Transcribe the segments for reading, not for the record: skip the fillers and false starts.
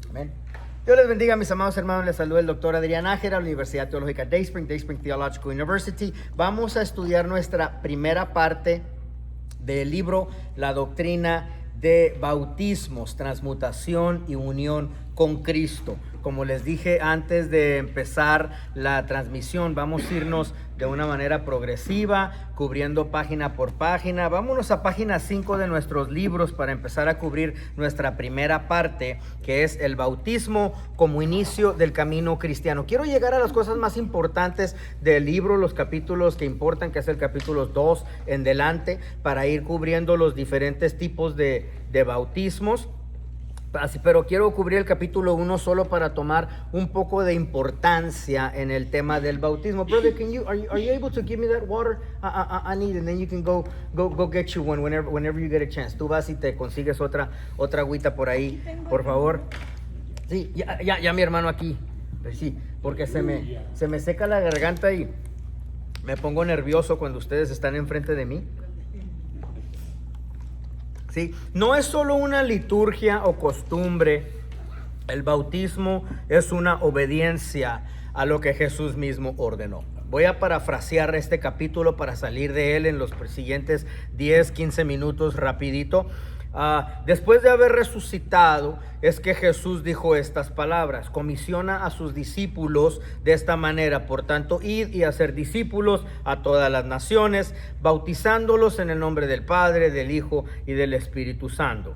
Amén. Dios les bendiga, mis amados hermanos. Les saluda el doctor Adrián Nájera, la Universidad Teológica Dayspring Theological University. Vamos a estudiar nuestra primera parte del libro La Doctrina de Bautismos, Transmutación y Unión con Cristo. Como les dije antes de empezar la transmisión, vamos a irnos de una manera progresiva, cubriendo página por página. Vámonos a página 5 de nuestros libros para empezar a cubrir nuestra primera parte, que es el bautismo como inicio del camino cristiano. Quiero llegar a las cosas más importantes del libro, los capítulos que importan, que es el capítulo 2 en delante, para ir cubriendo los diferentes tipos de bautismos. Pero quiero cubrir el capítulo 1 solo para tomar un poco de importancia en el tema del bautismo. Brother, are you able to give me that water? I need, and then you can go get you one whenever you get a chance. Tú vas y te consigues otra agüita por ahí, por favor. Sí, ya mi hermano aquí. Sí, porque se me seca la garganta y me pongo nervioso cuando ustedes están enfrente de mí. ¿Sí? No es solo una liturgia o costumbre. El bautismo es una obediencia a lo que Jesús mismo ordenó. Voy a parafrasear este capítulo para salir de él en los siguientes 10-15 minutos rapidito. Después de haber resucitado, es que Jesús dijo estas palabras: comisiona a sus discípulos de esta manera, por tanto, id y hacer discípulos a todas las naciones, bautizándolos en el nombre del Padre, del Hijo y del Espíritu Santo.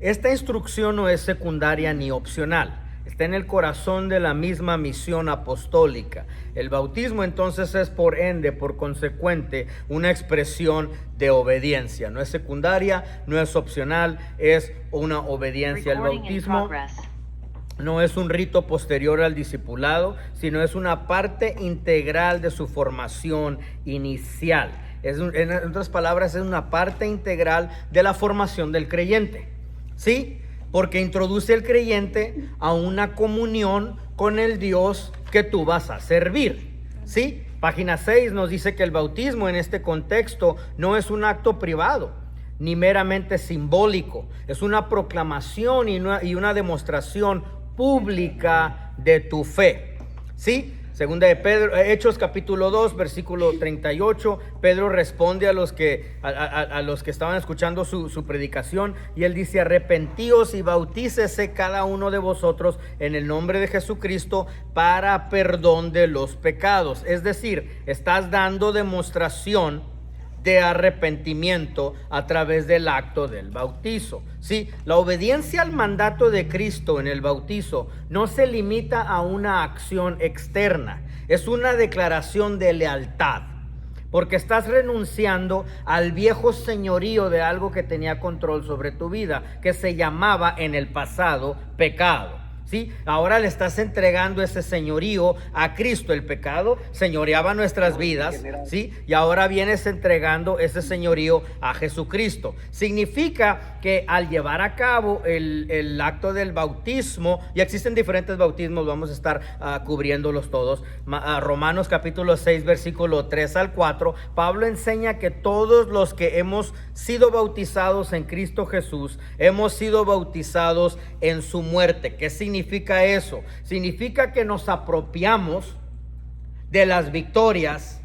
Esta instrucción no es secundaria ni opcional. Está en el corazón de la misma misión apostólica. El bautismo entonces es por ende, por consecuente, una expresión de obediencia. No es secundaria, no es opcional, es una obediencia. El bautismo no es un rito posterior al discipulado, sino es una parte integral de su formación inicial. En otras palabras, es una parte integral de la formación del creyente. ¿Sí? Porque introduce al creyente a una comunión con el Dios que tú vas a servir. ¿Sí? Página 6 nos dice que el bautismo en este contexto no es un acto privado, ni meramente simbólico. Es una proclamación y una demostración pública de tu fe. ¿Sí? Segunda de Pedro, Hechos capítulo 2, versículo 38, Pedro responde a los que estaban escuchando su predicación, y él dice: arrepentíos y bautícese cada uno de vosotros en el nombre de Jesucristo para perdón de los pecados. Es decir, estás dando demostración de arrepentimiento a través del acto del bautizo. Sí, la obediencia al mandato de Cristo en el bautizo no se limita a una acción externa, es una declaración de lealtad, porque estás renunciando al viejo señorío de algo que tenía control sobre tu vida, que se llamaba en el pasado pecado. ¿Sí? Ahora le estás entregando ese señorío a Cristo. El pecado señoreaba nuestras vidas, ¿sí? Y ahora vienes entregando ese señorío a Jesucristo. Significa que al llevar a cabo el acto del bautismo, y existen diferentes bautismos, vamos a estar cubriéndolos todos. Romanos capítulo 6, versículo 3 al 4, Pablo enseña que todos los que hemos sido bautizados en Cristo Jesús, hemos sido bautizados en su muerte. ¿Qué significa eso? Significa que nos apropiamos de las victorias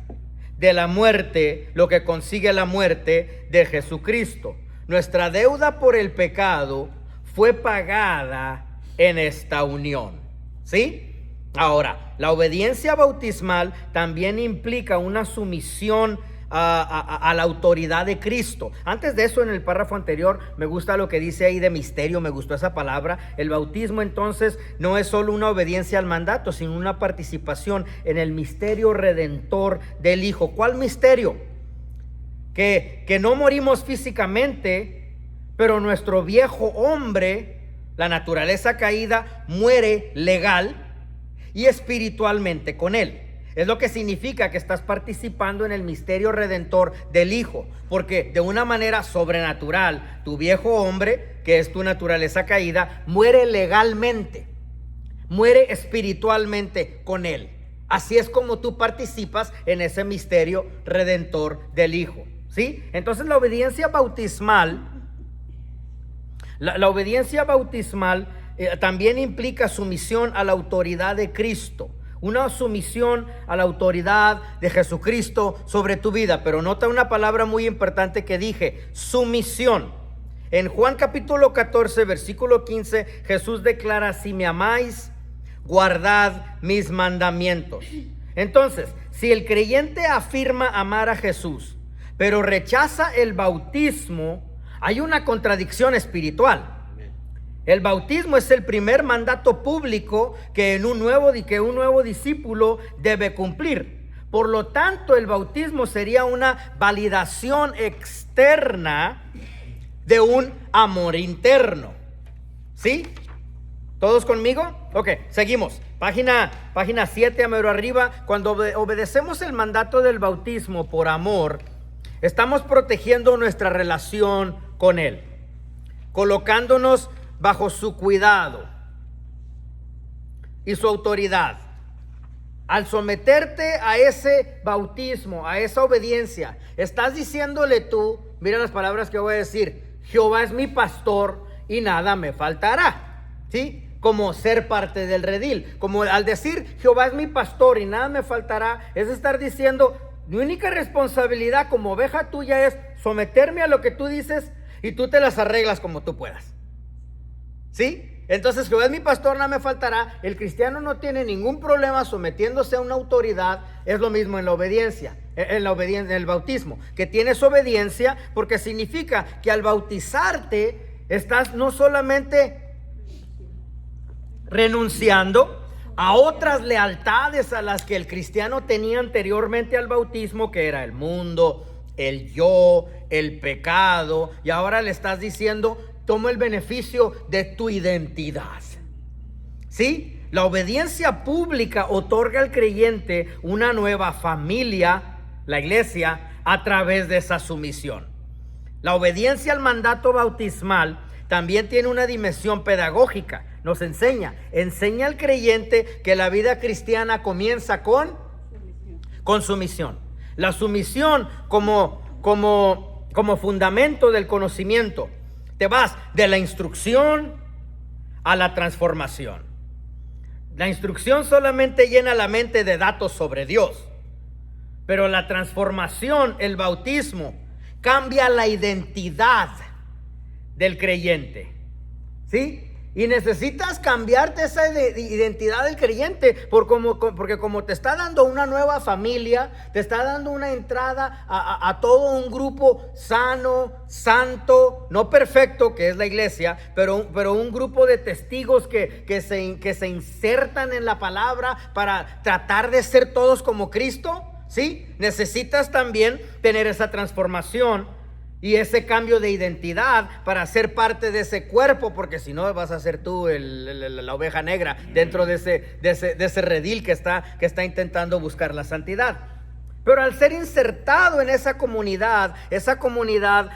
de la muerte, lo que consigue la muerte de Jesucristo. Nuestra deuda por el pecado fue pagada en esta unión. ¿Sí? Ahora, la obediencia bautismal también implica una sumisión a la autoridad de Cristo. Antes de eso, en el párrafo anterior, me gusta lo que dice ahí de misterio, me gustó esa palabra. El bautismo entonces no es solo una obediencia al mandato, sino una participación en el misterio redentor del Hijo. ¿Cuál misterio? Que no morimos físicamente, pero nuestro viejo hombre, la naturaleza caída, muere legal y espiritualmente con él. Es lo que significa que estás participando en el misterio redentor del Hijo, porque de una manera sobrenatural, tu viejo hombre, que es tu naturaleza caída, muere legalmente, muere espiritualmente con él. Así es como tú participas en ese misterio redentor del Hijo, ¿sí? Entonces la obediencia bautismal también implica sumisión a la autoridad de Cristo. Una sumisión a la autoridad de Jesucristo sobre tu vida. Pero nota una palabra muy importante que dije: sumisión. En Juan capítulo 14, versículo 15, Jesús declara: si me amáis, guardad mis mandamientos. Entonces, si el creyente afirma amar a Jesús, pero rechaza el bautismo, hay una contradicción espiritual. El bautismo es el primer mandato público que un nuevo discípulo debe cumplir. Por lo tanto, el bautismo sería una validación externa de un amor interno. ¿Sí? ¿Todos conmigo? Ok, seguimos. Página 7, a mero arriba. Cuando obedecemos el mandato del bautismo por amor, estamos protegiendo nuestra relación con Él, colocándonos bajo su cuidado y su autoridad. Al someterte a ese bautismo, a esa obediencia, estás diciéndole tú, mira las palabras que voy a decir: Jehová es mi pastor y nada me faltará. ¿Sí? Como ser parte del redil. Como al decir Jehová es mi pastor y nada me faltará, es estar diciendo: mi única responsabilidad como oveja tuya es someterme a lo que tú dices y tú te las arreglas como tú puedas. ¿Sí? Entonces, Jehová es mi pastor, nada me faltará. El cristiano no tiene ningún problema sometiéndose a una autoridad. Es lo mismo en la obediencia, en el bautismo, que tienes obediencia, porque significa que al bautizarte estás no solamente renunciando a otras lealtades a las que el cristiano tenía anteriormente al bautismo, que era el mundo, el yo, el pecado, y ahora le estás diciendo: toma el beneficio de tu identidad. ¿Sí? La obediencia pública otorga al creyente una nueva familia, la iglesia, a través de esa sumisión. La obediencia al mandato bautismal también tiene una dimensión pedagógica. Nos enseña al creyente que la vida cristiana comienza con sumisión. La sumisión como fundamento del conocimiento. Te vas de la instrucción a la transformación. La instrucción solamente llena la mente de datos sobre Dios, pero la transformación, el bautismo, cambia la identidad del creyente. ¿Sí? Y necesitas cambiarte esa identidad del creyente, porque como te está dando una nueva familia, te está dando una entrada a todo un grupo sano, santo, no perfecto, que es la iglesia, pero un grupo de testigos que se insertan en la palabra para tratar de ser todos como Cristo. ¿Sí? Necesitas también tener esa transformación y ese cambio de identidad para ser parte de ese cuerpo, porque si no vas a ser tú la oveja negra dentro de ese redil que está intentando buscar la santidad. Pero al ser insertado en esa comunidad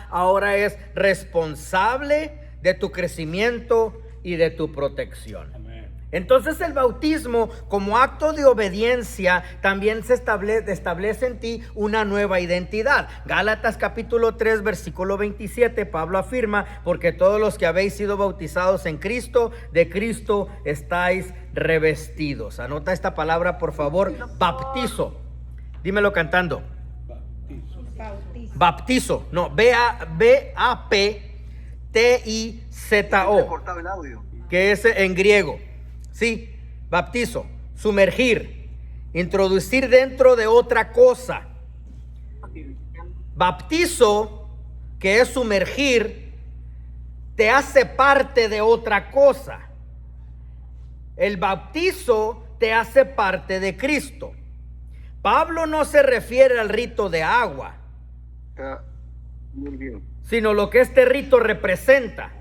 ahora es responsable de tu crecimiento y de tu protección. Entonces el bautismo, como acto de obediencia, también se establece en ti una nueva identidad. Gálatas capítulo 3 versículo 27, Pablo afirma: porque todos los que habéis sido bautizados en Cristo, de Cristo estáis revestidos. Anota esta palabra, por favor: baptizo. Dímelo cantando. Baptizo. No, B-A-P-T-I-Z-O, que es en griego. Sí, baptizo, sumergir, introducir dentro de otra cosa. Baptizo, que es sumergir, te hace parte de otra cosa. El bautizo te hace parte de Cristo. Pablo no se refiere al rito de agua, sino lo que este rito representa.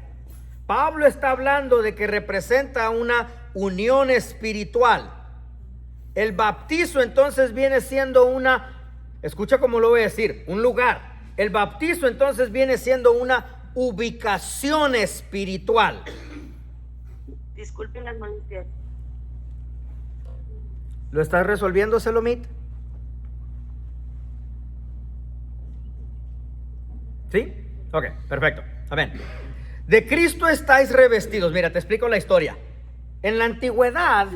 Pablo está hablando de que representa una unión espiritual. El bautizo entonces viene siendo escucha cómo lo voy a decir, un lugar. El bautizo entonces viene siendo una ubicación espiritual. Disculpen las molestias. ¿Lo estás resolviendo, Selomit? ¿Sí? Ok, perfecto. Amén. De Cristo estáis revestidos. Mira, te explico la historia. En la antigüedad,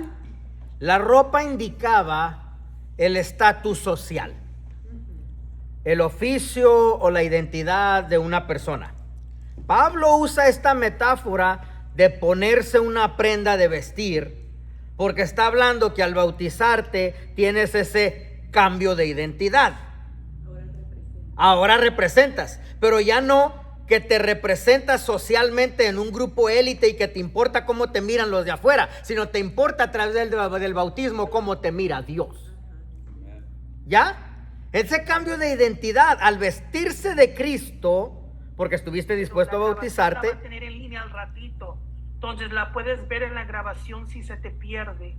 la ropa indicaba el estatus social, el oficio o la identidad de una persona. Pablo usa esta metáfora de ponerse una prenda de vestir, porque está hablando que al bautizarte tienes ese cambio de identidad. Ahora representas, pero ya no que te representas socialmente en un grupo élite y que te importa cómo te miran los de afuera, sino te importa a través del bautismo cómo te mira Dios. ¿Ya? Ese cambio de identidad al vestirse de Cristo, porque estuviste dispuesto a bautizarte. La va a tener en línea al ratito, entonces la puedes ver en la grabación si se te pierde.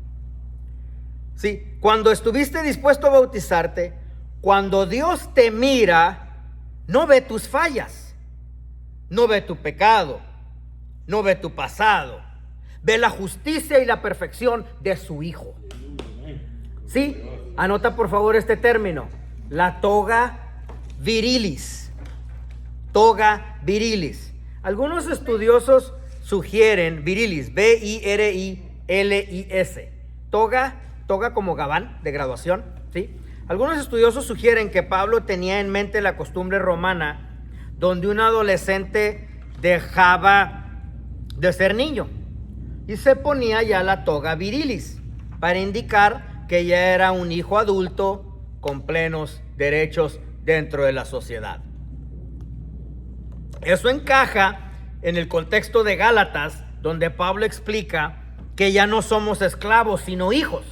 Sí, cuando estuviste dispuesto a bautizarte, cuando Dios te mira, no ve tus fallas. No ve tu pecado, no ve tu pasado, ve la justicia y la perfección de su Hijo. ¿Sí? Anota por favor este término, la toga virilis. Toga virilis. Algunos estudiosos sugieren virilis, V-I-R-I-L-I-S. Toga como gabán de graduación, ¿sí? Algunos estudiosos sugieren que Pablo tenía en mente la costumbre romana donde un adolescente dejaba de ser niño y se ponía ya la toga virilis para indicar que ya era un hijo adulto con plenos derechos dentro de la sociedad. Eso encaja en el contexto de Gálatas, donde Pablo explica que ya no somos esclavos sino hijos,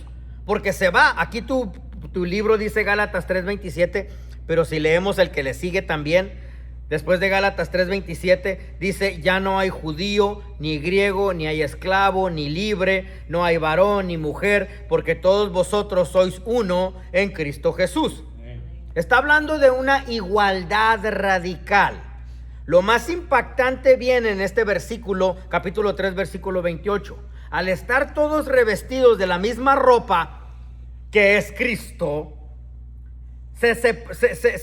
porque se va, aquí tu libro dice Gálatas 3:27, pero si leemos el que le sigue también, después de Gálatas 3:27, dice, ya no hay judío, ni griego, ni hay esclavo, ni libre, no hay varón, ni mujer, porque todos vosotros sois uno en Cristo Jesús. Está hablando de una igualdad radical. Lo más impactante viene en este versículo, capítulo 3, versículo 28. Al estar todos revestidos de la misma ropa, que es Cristo, se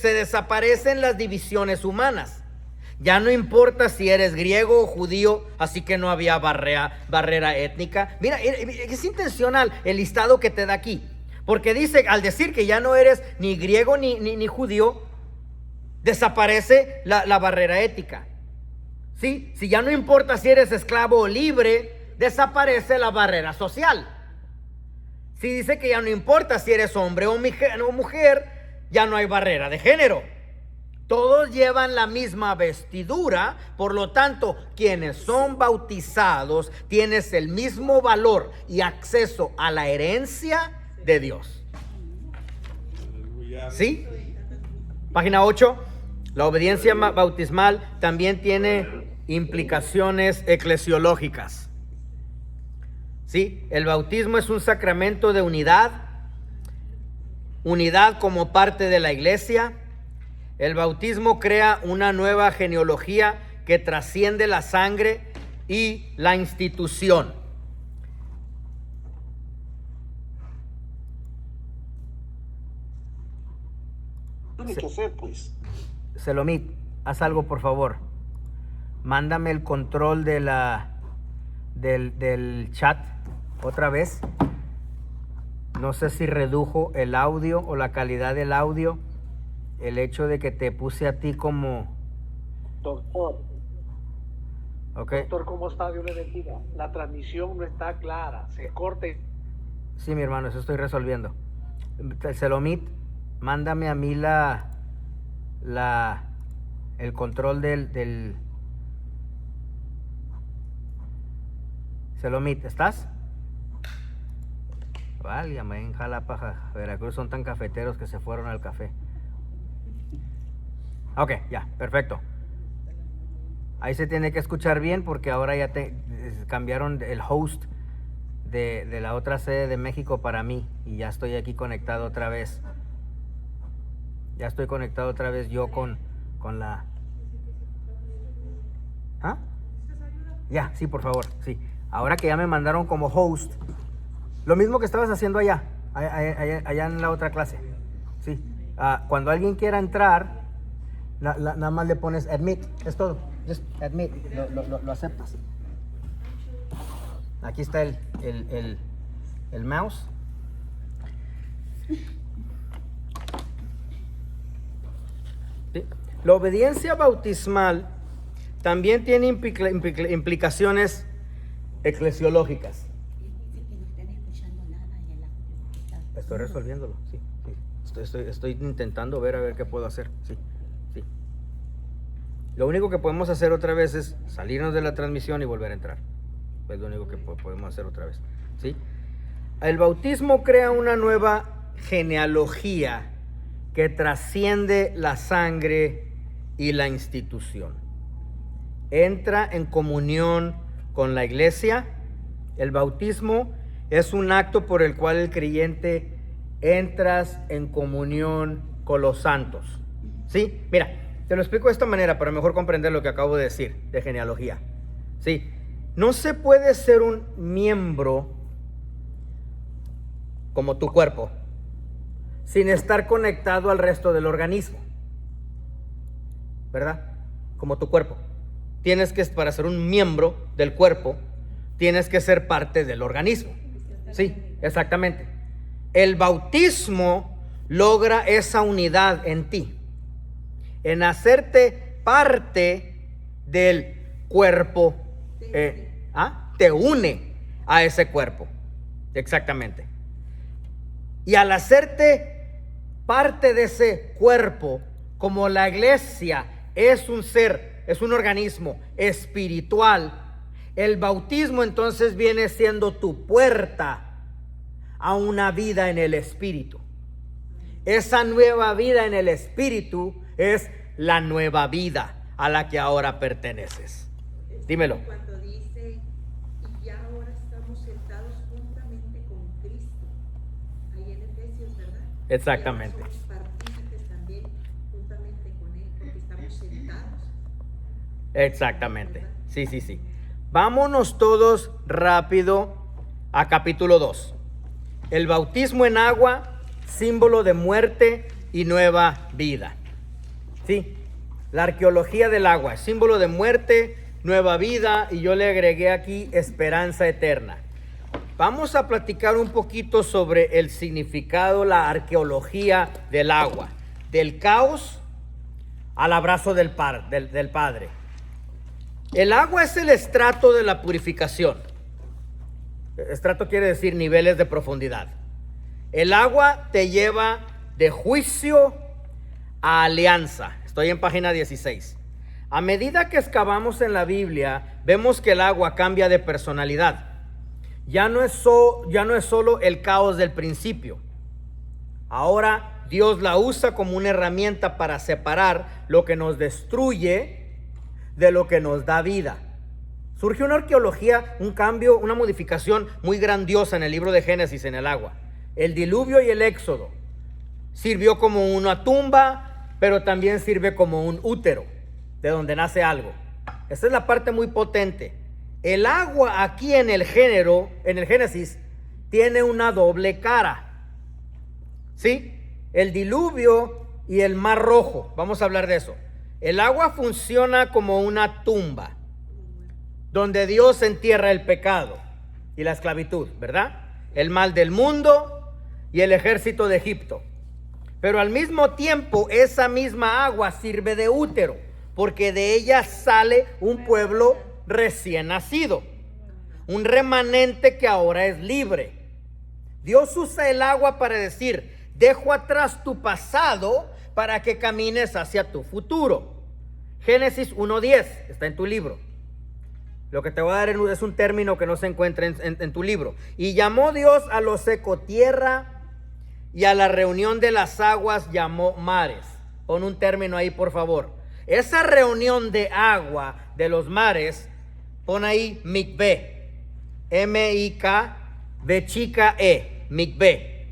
desaparecen las divisiones humanas. Ya no importa si eres griego o judío, así que no había barrera étnica. Mira, es intencional el listado que te da aquí, porque dice, al decir que ya no eres ni griego ni judío, desaparece la barrera ética. ¿Sí? Si ya no importa si eres esclavo o libre, desaparece la barrera social. Si dice que ya no importa si eres hombre o mujer, ya no hay barrera de género. Todos llevan la misma vestidura, por lo tanto, quienes son bautizados tienen el mismo valor y acceso a la herencia de Dios. ¿Sí? Página 8. La obediencia bautismal también tiene implicaciones eclesiológicas. ¿Sí? El bautismo es un sacramento de unidad como parte de la iglesia. El bautismo crea una nueva genealogía que trasciende la sangre y la institución. Tiene que hacer, pues. Selomit, haz algo por favor. Mándame el control de del chat otra vez. No sé si redujo el audio o la calidad del audio, el hecho de que te puse a ti como... Doctor, Okay. doctor, ¿cómo está? Dios le bendiga. La transmisión no está clara, se corte. Sí, mi hermano, eso estoy resolviendo. Selomit, mándame a mí el control del... Selomit, ¿estás? Válgame, en Jalapa, Veracruz son tan cafeteros que se fueron al café. Ok, ya, perfecto. Ahí se tiene que escuchar bien porque ahora ya cambiaron el host de la otra sede de México para mí y ya estoy aquí conectado otra vez. Ya estoy conectado otra vez yo con la... ¿Ah? Ya, sí, por favor, sí. Ahora que ya me mandaron como host, lo mismo que estabas haciendo allá en la otra clase. Sí. Cuando alguien quiera entrar, nada más le pones admit, es todo. Just admit, lo aceptas. Aquí está el mouse. ¿Sí? La obediencia bautismal también tiene implicaciones eclesiológicas. Estoy resolviéndolo, sí. Estoy intentando ver a ver qué puedo hacer. Sí. Lo único que podemos hacer otra vez es salirnos de la transmisión y volver a entrar. Es lo único que podemos hacer otra vez. ¿Sí? El bautismo crea una nueva genealogía que trasciende la sangre y la institución. Entra en comunión con la iglesia. El bautismo es un acto por el cual el creyente entras en comunión con los santos. ¿Sí? Mira, te lo explico de esta manera para mejor comprender lo que acabo de decir de genealogía. ¿Sí? No se puede ser un miembro como tu cuerpo sin estar conectado al resto del organismo, ¿verdad? Como tu cuerpo. Tienes que, para ser un miembro del cuerpo, tienes que ser parte del organismo. Sí, exactamente. El bautismo logra esa unidad en ti, en hacerte parte del cuerpo. Te une a ese cuerpo. Exactamente. Y al hacerte parte de ese cuerpo, como la iglesia es un ser, es un organismo espiritual, el bautismo entonces viene siendo tu puerta a una vida en el espíritu. Esa nueva vida en el espíritu es la nueva vida a la que ahora perteneces. Dímelo. Cuando dice, y ya ahora estamos sentados juntamente con Cristo, ahí en Efesios, ¿verdad? Exactamente. Y ahora somos partícipes también juntamente con Él, porque estamos sentados. Exactamente. Sí. Vámonos todos rápido a capítulo 2. El bautismo en agua, símbolo de muerte y nueva vida. Sí, la arqueología del agua, símbolo de muerte, nueva vida, y yo le agregué aquí esperanza eterna. Vamos a platicar un poquito sobre el significado, la arqueología del agua, del caos al abrazo del Padre. El agua es el estrato de la purificación. Estrato quiere decir niveles de profundidad. El agua te lleva de juicio a alianza. Estoy en página 16. A medida que excavamos en la Biblia, vemos que el agua cambia de personalidad. Ya no es solo el caos del principio. Ahora Dios la usa como una herramienta para separar lo que nos destruye de lo que nos da vida. Surge una arqueología, un cambio, una modificación muy grandiosa en el libro de Génesis en el agua. El diluvio y el éxodo sirvió como una tumba, pero también sirve como un útero de donde nace algo. Esta es la parte muy potente. El agua aquí en el Génesis, tiene una doble cara. ¿Sí? El diluvio y el mar rojo. Vamos a hablar de eso. El agua funciona como una tumba donde Dios entierra el pecado y la esclavitud, ¿verdad? El mal del mundo y el ejército de Egipto. Pero al mismo tiempo, esa misma agua sirve de útero, porque de ella sale un pueblo recién nacido, un remanente que ahora es libre. Dios usa el agua para decir: dejo atrás tu pasado para que camines hacia tu futuro. Génesis 1:10 está en tu libro. Lo que te voy a dar es un término que no se encuentra en tu libro. Y llamó Dios a lo seco tierra, y a la reunión de las aguas llamó mares. Pon un término ahí, por favor. Esa reunión de agua de los mares, pon ahí mikveh. M-I-K-V chica E, mikveh.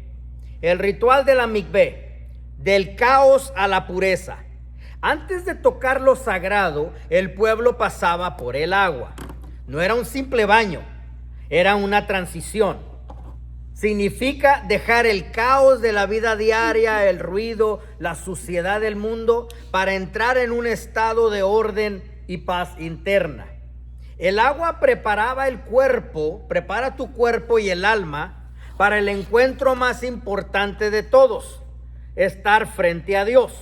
El ritual de la mikveh, del caos a la pureza. Antes de tocar lo sagrado, el pueblo pasaba por el agua. No era un simple baño, era una transición. Significa dejar el caos de la vida diaria, el ruido, la suciedad del mundo, para entrar en un estado de orden y paz interna. El agua prepara tu cuerpo y el alma para el encuentro más importante de todos, estar frente a Dios.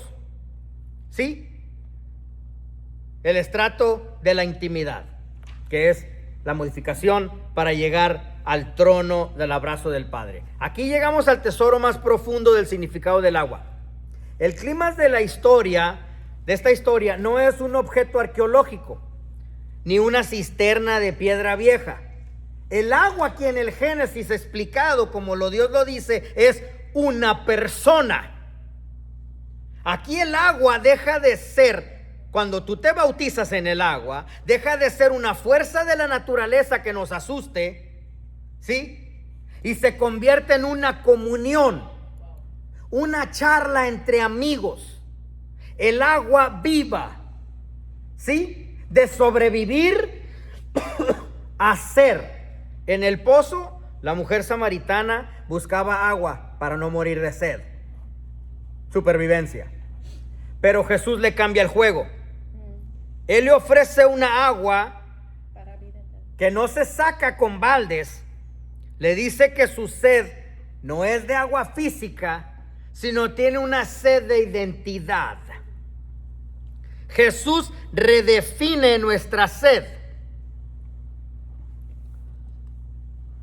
¿Sí? El estrato de la intimidad, que es la modificación para llegar al trono del abrazo del Padre. Aquí llegamos al tesoro más profundo del significado del agua. El clímax de esta historia, no es un objeto arqueológico, ni una cisterna de piedra vieja. El agua aquí en el Génesis explicado como Dios lo dice, es una persona. Aquí el agua deja de ser, cuando tú te bautizas en el agua, deja de ser una fuerza de la naturaleza que nos asuste, ¿sí? Y se convierte en una comunión, una charla entre amigos. El agua viva, ¿sí? De sobrevivir a ser. En el pozo, la mujer samaritana buscaba agua para no morir de sed. Supervivencia. Pero Jesús le cambia el juego. Él le ofrece una agua que no se saca con baldes. Le dice que su sed no es de agua física, sino tiene una sed de identidad. Jesús redefine nuestra sed.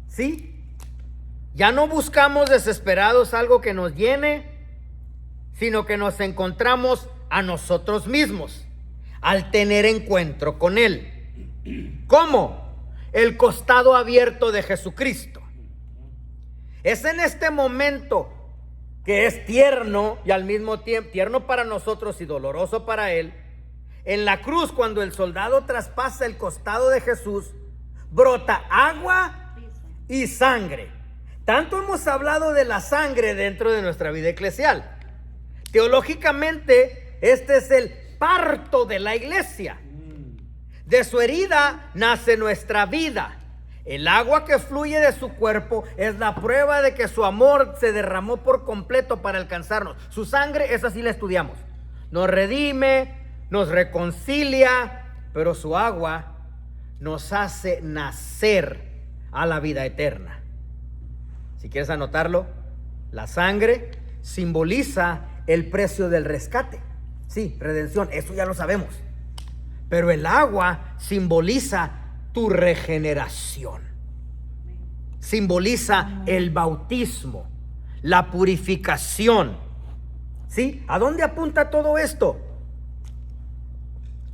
¿Sí? Ya no buscamos desesperados algo que nos llene, sino que nos encontramos a nosotros mismos al tener encuentro con Él. ¿Cómo? El costado abierto de Jesucristo. Es en este momento que es tierno y al mismo tiempo tierno para nosotros y doloroso para Él. En la cruz, cuando el soldado traspasa el costado de Jesús, brota agua y sangre. Tanto hemos hablado de la sangre dentro de nuestra vida eclesial. Teológicamente, este es el parto de la iglesia. De su herida nace nuestra vida. El agua que fluye de su cuerpo es la prueba de que su amor se derramó por completo para alcanzarnos. Su sangre, esa sí la estudiamos. Nos redime, nos reconcilia, pero su agua nos hace nacer a la vida eterna. Si quieres anotarlo, la sangre simboliza el precio del rescate. Sí, redención, eso ya lo sabemos. Pero el agua simboliza tu regeneración. Simboliza el bautismo, la purificación. ¿Sí? ¿A dónde apunta todo esto?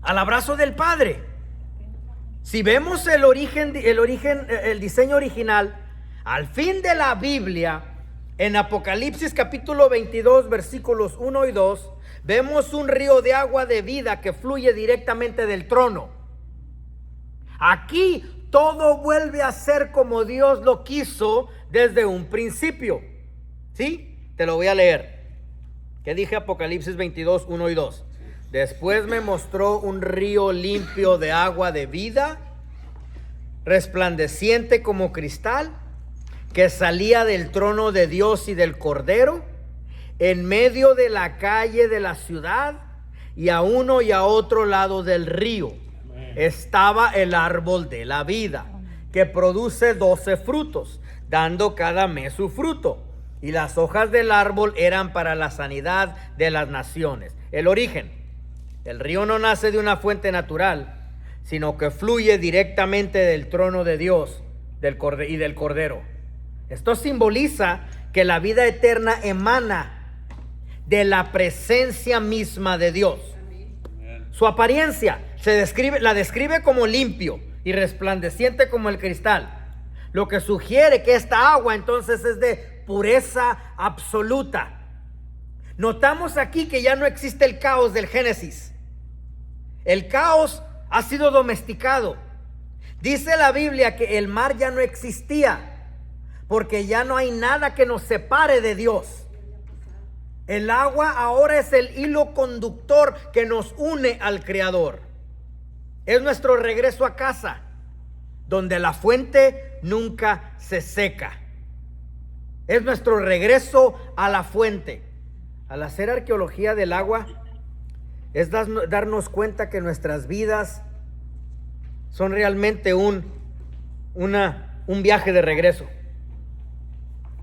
Al abrazo del Padre. Si vemos el diseño original, al fin de la Biblia, en Apocalipsis capítulo 22, versículos 1 y 2, vemos un río de agua de vida que fluye directamente del trono. Aquí todo vuelve a ser como Dios lo quiso desde un principio. ¿Sí? Te lo voy a leer. ¿Qué dije? Apocalipsis 22, 1 y 2. Después me mostró un río limpio de agua de vida, resplandeciente como cristal, que salía del trono de Dios y del Cordero, en medio de la calle de la ciudad, y a uno y a otro lado del río estaba el árbol de la vida, que produce 12 frutos, dando cada mes su fruto, y las hojas del árbol eran para la sanidad de las naciones. El origen: el río no nace de una fuente natural, sino que fluye directamente del trono de Dios y del Cordero. Esto simboliza que la vida eterna emana de la presencia misma de Dios. Su apariencia la describe como limpio y resplandeciente como el cristal, lo que sugiere que esta agua entonces es de pureza absoluta. Notamos aquí que ya no existe el caos del Génesis. El caos ha sido domesticado. Dice la Biblia que el mar ya no existía, porque ya no hay nada que nos separe de Dios. El agua ahora es el hilo conductor que nos une al Creador. Es nuestro regreso a casa, donde la fuente nunca se seca. Es nuestro regreso a la fuente. Al hacer arqueología del agua, es darnos cuenta que nuestras vidas son realmente un viaje de regreso.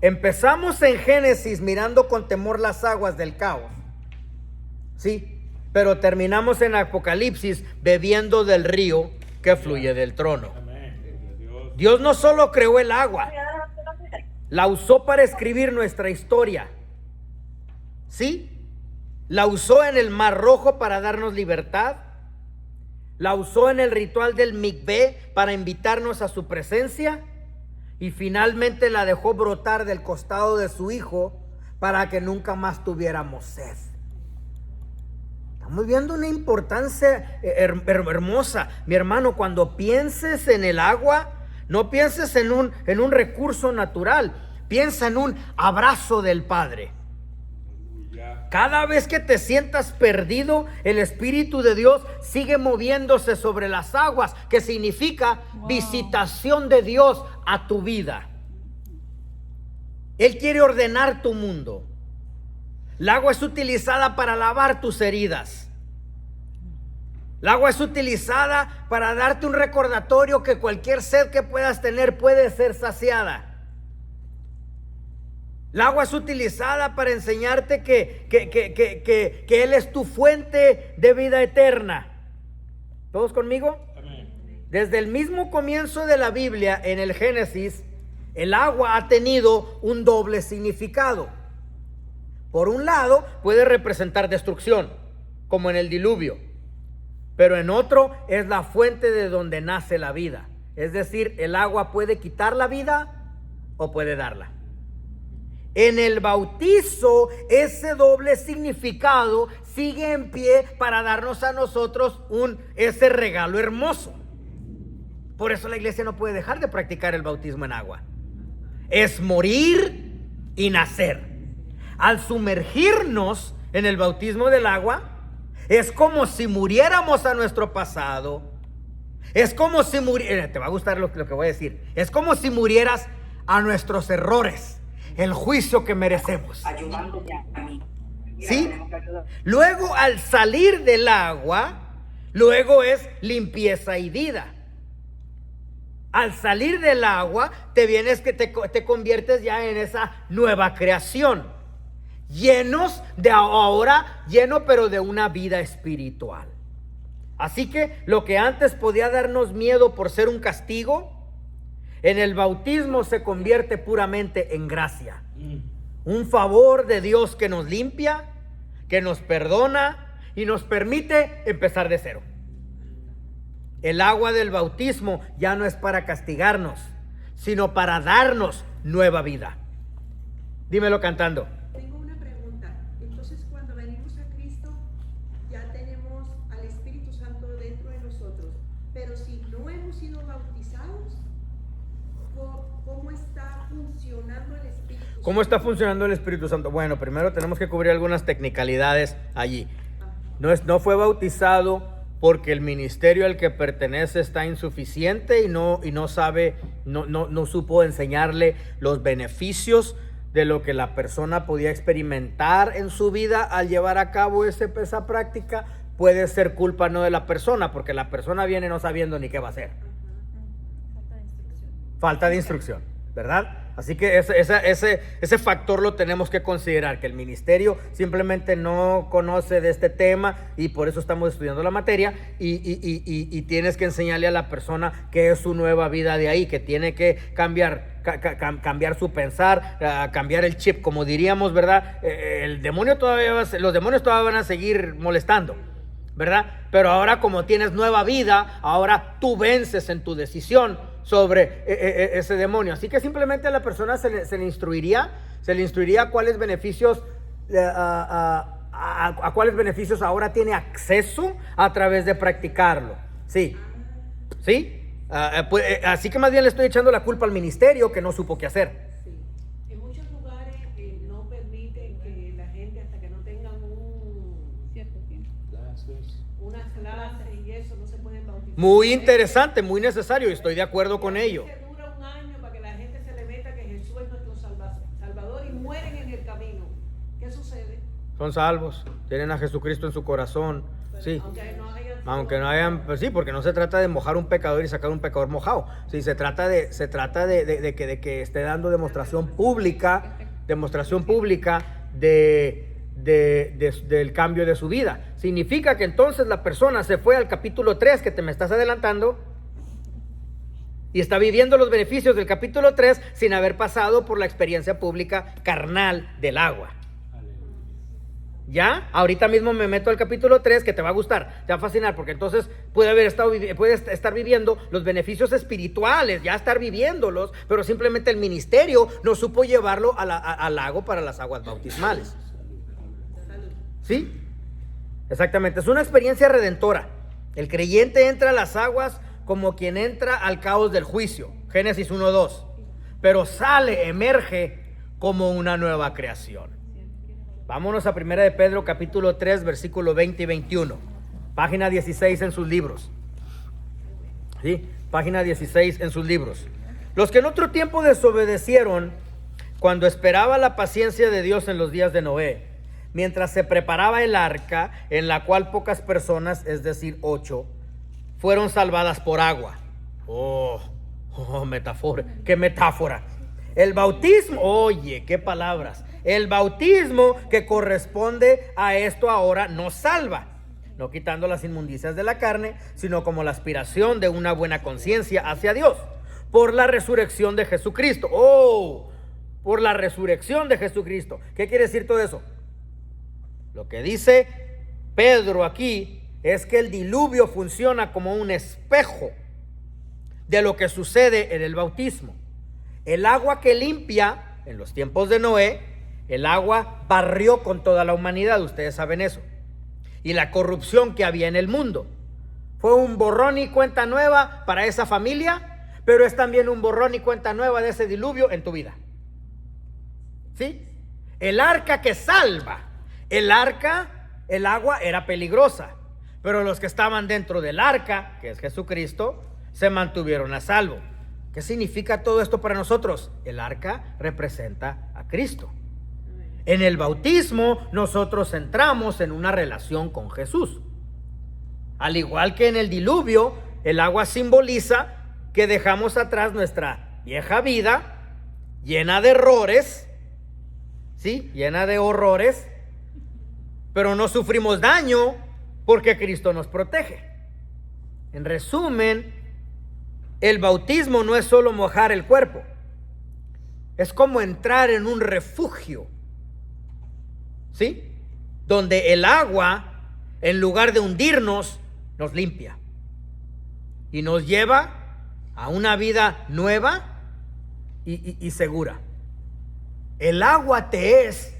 Empezamos en Génesis mirando con temor las aguas del caos, sí, pero terminamos en Apocalipsis bebiendo del río que fluye del trono. Dios no solo creó el agua, la usó para escribir nuestra historia, sí, la usó en el Mar Rojo para darnos libertad, la usó en el ritual del Mikvé para invitarnos a su presencia, y finalmente la dejó brotar del costado de su Hijo para que nunca más tuviéramos sed. Estamos viendo una importancia hermosa. Mi hermano, cuando pienses en el agua, no pienses en un recurso natural, piensa en un abrazo del Padre. Cada vez que te sientas perdido, el Espíritu de Dios sigue moviéndose sobre las aguas, que significa visitación de Dios a tu vida. Él quiere ordenar tu mundo. El agua es utilizada para lavar tus heridas. El agua es utilizada para darte un recordatorio que cualquier sed que puedas tener puede ser saciada. El agua es utilizada para enseñarte que Él es tu fuente de vida eterna. ¿Todos conmigo? Amén. Desde el mismo comienzo de la Biblia, en el Génesis, el agua ha tenido un doble significado. Por un lado, puede representar destrucción, como en el diluvio. Pero en otro, es la fuente de donde nace la vida. Es decir, el agua puede quitar la vida o puede darla. En el bautizo, ese doble significado sigue en pie para darnos a nosotros ese regalo hermoso. Por eso la iglesia no puede dejar de practicar el bautismo en agua. Es morir y nacer. Al sumergirnos en el bautismo del agua, es como si muriéramos a nuestro pasado. Es como si te va a gustar lo que voy a decir. Es como si murieras a nuestros errores. El juicio que merecemos. ¿Sí? Luego, al salir del agua, luego es limpieza y vida. Al salir del agua, te conviertes ya en esa nueva creación. Lleno pero de una vida espiritual. Así que lo que antes podía darnos miedo por ser un castigo, en el bautismo se convierte puramente en gracia. Un favor de Dios que nos limpia, que nos perdona y nos permite empezar de cero. El agua del bautismo ya no es para castigarnos, sino para darnos nueva vida. Dímelo cantando. Tengo una pregunta. Entonces, cuando venimos a Cristo, ya tenemos al Espíritu Santo dentro de nosotros. Pero si no hemos sido bautizados, ¿cómo está funcionando el Espíritu Santo? ¿Cómo está funcionando el Espíritu Santo? Bueno, primero tenemos que cubrir algunas tecnicalidades allí. No fue bautizado porque el ministerio al que pertenece está insuficiente y no supo enseñarle los beneficios de lo que la persona podía experimentar en su vida al llevar a cabo esa práctica. Puede ser culpa no de la persona, porque la persona viene no sabiendo ni qué va a hacer. Falta de instrucción, ¿verdad? Así que ese factor lo tenemos que considerar, que el ministerio simplemente no conoce de este tema y por eso estamos estudiando la materia y tienes que enseñarle a la persona que es su nueva vida de ahí, que tiene que cambiar su pensar, cambiar el chip, como diríamos, ¿verdad? Los demonios todavía van a seguir molestando, ¿verdad? Pero ahora, como tienes nueva vida, ahora tú vences en tu decisión sobre ese demonio. Así que simplemente a la persona se le instruiría cuáles beneficios a cuáles beneficios ahora tiene acceso a través de practicarlo. Sí. Así que más bien le estoy echando la culpa al ministerio que no supo qué hacer. Sí. En muchos lugares no permiten que la gente, hasta que no tengan cierto tiempo, unas clases y eso, no se pueden bautizar. Muy interesante, muy necesario, y estoy de acuerdo con ello. Dura un año para que la gente se le meta que Jesús es nuestro Salvador y mueren en el camino. ¿Qué sucede? Son salvos, tienen a Jesucristo en su corazón, Sí. Aunque no hayan, Pues sí, porque no se trata de mojar un pecador y sacar un pecador mojado. Sí, se trata de que esté dando demostración pública del cambio de su vida. Significa que entonces la persona se fue al capítulo 3 que te me estás adelantando y está viviendo los beneficios del capítulo 3 sin haber pasado por la experiencia pública carnal del agua. ¿Ya? Ahorita mismo me meto al capítulo 3 que te va a gustar, te va a fascinar, porque entonces puede estar viviendo los beneficios espirituales, ya estar viviéndolos, pero simplemente el ministerio no supo llevarlo al lago para las aguas bautismales. ¿Sí? Exactamente, es una experiencia redentora. El creyente entra a las aguas como quien entra al caos del juicio, Génesis 1:2, pero emerge como una nueva creación. Vámonos a 1 de Pedro capítulo 3 versículo 20 y 21, página 16 en sus libros. ¿Sí? Página 16 en sus libros. Los que en otro tiempo desobedecieron cuando esperaba la paciencia de Dios en los días de Noé, mientras se preparaba el arca, en la cual pocas personas, es decir 8, fueron salvadas por agua. Metáfora, qué metáfora. El bautismo, oye, qué palabras. El bautismo que corresponde a esto ahora nos salva, no quitando las inmundicias de la carne, sino como la aspiración de una buena conciencia hacia Dios, por la resurrección de Jesucristo. Por la resurrección de Jesucristo. ¿Qué quiere decir todo eso? Lo que dice Pedro aquí es que el diluvio funciona como un espejo de lo que sucede en el bautismo. El agua que limpia en los tiempos de Noé, el agua barrió con toda la humanidad, ustedes saben eso. Y la corrupción que había en el mundo fue un borrón y cuenta nueva para esa familia, pero es también un borrón y cuenta nueva de ese diluvio en tu vida. ¿Sí? El arca que salva. El agua era peligrosa, pero los que estaban dentro del arca, que es Jesucristo, se mantuvieron a salvo. ¿Qué significa todo esto para nosotros? El arca representa a Cristo. En el bautismo nosotros entramos en una relación con Jesús. Al igual que en el diluvio, el agua simboliza que dejamos atrás nuestra vieja vida, llena de errores, ¿sí? Llena de horrores, pero no sufrimos daño porque Cristo nos protege. En resumen, el bautismo no es solo mojar el cuerpo, es como entrar en un refugio, ¿sí? Donde el agua, en lugar de hundirnos, nos limpia y nos lleva a una vida nueva y segura. El agua te es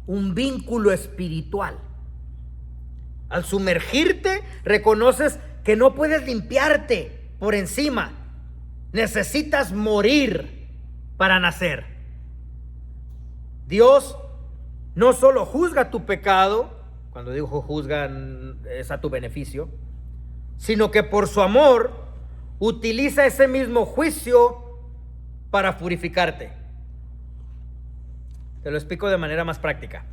un vínculo espiritual. Al sumergirte, reconoces que no puedes limpiarte por encima. Necesitas morir para nacer. Dios no solo juzga tu pecado, cuando digo juzga es a tu beneficio, sino que por su amor utiliza ese mismo juicio para purificarte. Te lo explico de manera más práctica.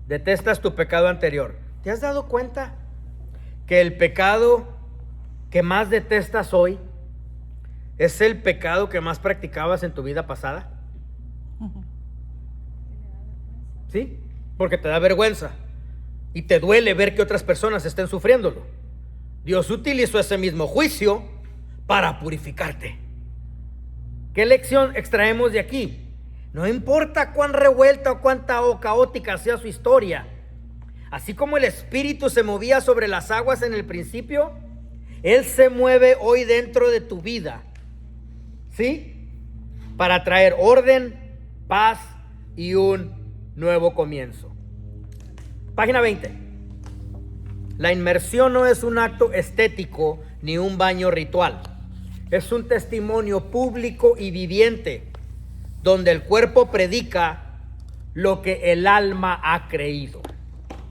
Detestas tu pecado anterior. ¿Te has dado cuenta que el pecado que más detestas hoy es el pecado que más practicabas en tu vida pasada? ¿Sí? Porque te da vergüenza y te duele ver que otras personas estén sufriéndolo. Dios utilizó ese mismo juicio para purificarte. ¿Qué lección extraemos de aquí? No importa cuán revuelta o cuánta o caótica sea su historia, así como el Espíritu se movía sobre las aguas en el principio, Él se mueve hoy dentro de tu vida, ¿sí? Para traer orden, paz y un nuevo comienzo. Página 20. La inmersión no es un acto estético ni un baño ritual. Es un testimonio público y viviente, donde el cuerpo predica lo que el alma ha creído.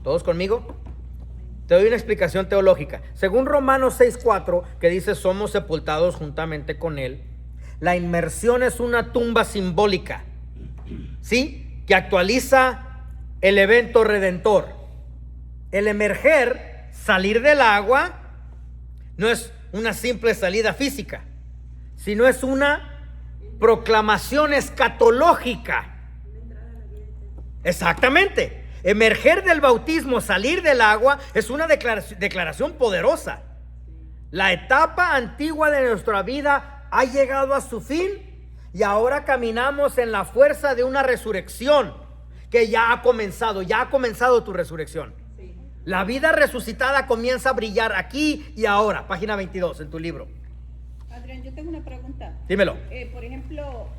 ¿Todos conmigo? Te doy una explicación teológica. Según Romanos 6:4, que dice somos sepultados juntamente con Él, la inmersión es una tumba simbólica, ¿sí? Que actualiza el evento redentor. El emerger, salir del agua, no es una simple salida física, sino es una proclamación escatológica. Exactamente. Emerger del bautismo, salir del agua, es una declaración poderosa. La etapa antigua de nuestra vida ha llegado a su fin y ahora caminamos en la fuerza de una resurrección que ya ha comenzado tu resurrección. La vida resucitada comienza a brillar aquí y ahora. Página 22 en tu libro. Adrián, yo tengo una pregunta. Dímelo. Por ejemplo,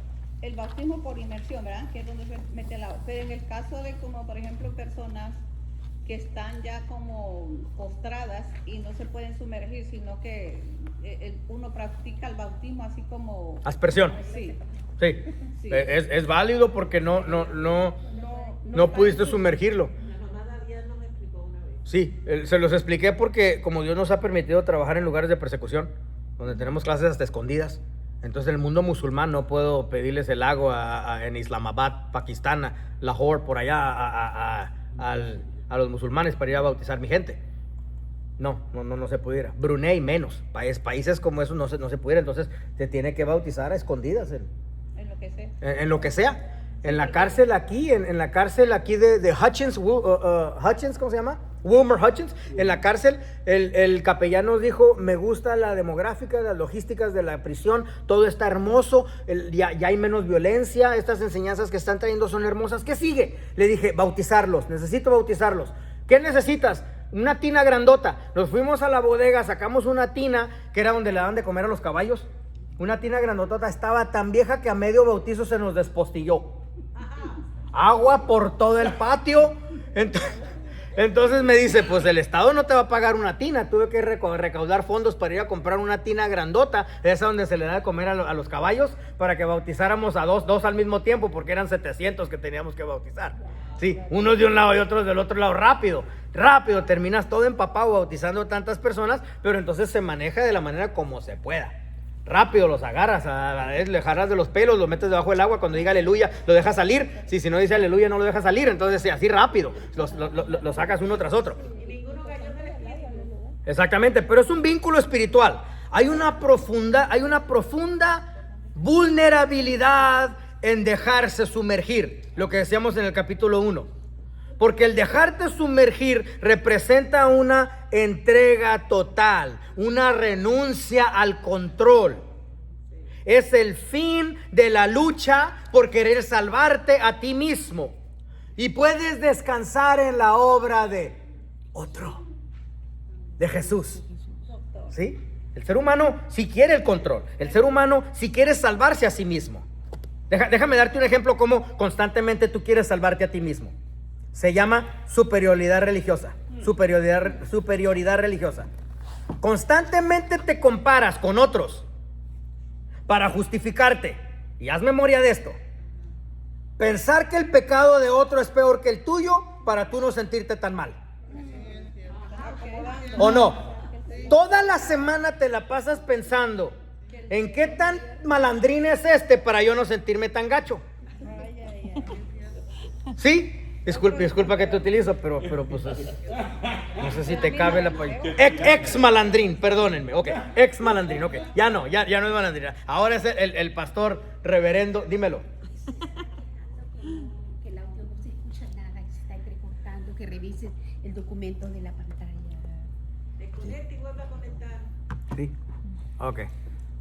el bautismo por inmersión, ¿verdad? Que es donde se mete el agua. Pero en el caso de como, por ejemplo, personas que están ya como postradas y no se pueden sumergir, sino que uno practica el bautismo así como... Aspersión. Sí. Sí. Sí. Es válido porque no pudiste sumergirlo. Sí, se los expliqué porque como Dios nos ha permitido trabajar en lugares de persecución, donde tenemos clases hasta escondidas. Entonces en el mundo musulmán no puedo pedirles el agua en Islamabad, Pakistán, Lahore, por allá a los musulmanes para ir a bautizar mi gente. No se pudiera. Brunei menos. Países como esos no se pudiera. Entonces se tiene que bautizar a escondidas. En lo que sea. En lo que sea. En la cárcel aquí, en la cárcel aquí de Hutchins, Hutchins, ¿cómo se llama? Wilmer Hutchins. En la cárcel, el capellán nos dijo, me gusta la demográfica, las logísticas de la prisión, todo está hermoso, ya hay menos violencia, estas enseñanzas que están trayendo son hermosas. ¿Qué sigue? Le dije, bautizarlos, necesito bautizarlos. ¿Qué necesitas? Una tina grandota. Nos fuimos a la bodega, sacamos una tina, que era donde le daban de comer a los caballos. Una tina grandotota, estaba tan vieja que a medio bautizo se nos despostilló. Agua por todo el patio. Entonces me dice, pues el Estado no te va a pagar una tina. Tuve que recaudar fondos para ir a comprar una tina grandota, esa donde se le da de comer a los caballos, para que bautizáramos a dos al mismo tiempo, porque eran 700 que teníamos que bautizar. Sí, unos de un lado y otros del otro lado. Rápido, terminas todo empapado bautizando tantas personas, pero entonces se maneja de la manera como se pueda. Rápido los agarras, le jalas de los pelos, lo metes debajo del agua, cuando diga aleluya lo dejas salir, si no dice aleluya no lo dejas salir, entonces así rápido, lo sacas uno tras otro. Exactamente, pero es un vínculo espiritual. Hay una profunda vulnerabilidad en dejarse sumergir, lo que decíamos en el capítulo 1. Porque el dejarte sumergir representa una entrega total, una renuncia al control. Es el fin de la lucha por querer salvarte a ti mismo. Y puedes descansar en la obra de otro, de Jesús. ¿Sí? El ser humano sí quiere el control. El ser humano sí quiere salvarse a sí mismo. Déjame darte un ejemplo cómo constantemente tú quieres salvarte a ti mismo. Se llama superioridad religiosa. Superioridad religiosa. Constantemente te comparas con otros para justificarte. Y haz memoria de esto. Pensar que el pecado de otro es peor que el tuyo para tú no sentirte tan mal. ¿O no? Toda la semana te la pasas pensando en qué tan malandrín es para yo no sentirme tan gacho. ¿Sí? Disculpa que te utilizo, pero pues no sé si te cabe la ex malandrín, perdónenme, ok, ex malandrín, ok, ya no es malandrín, ahora es el pastor reverendo, dímelo. Que el audio no se escucha nada, que se está entrecortando, que revises el documento de la pantalla. Desconecta y vuelve a conectar. Sí, ok.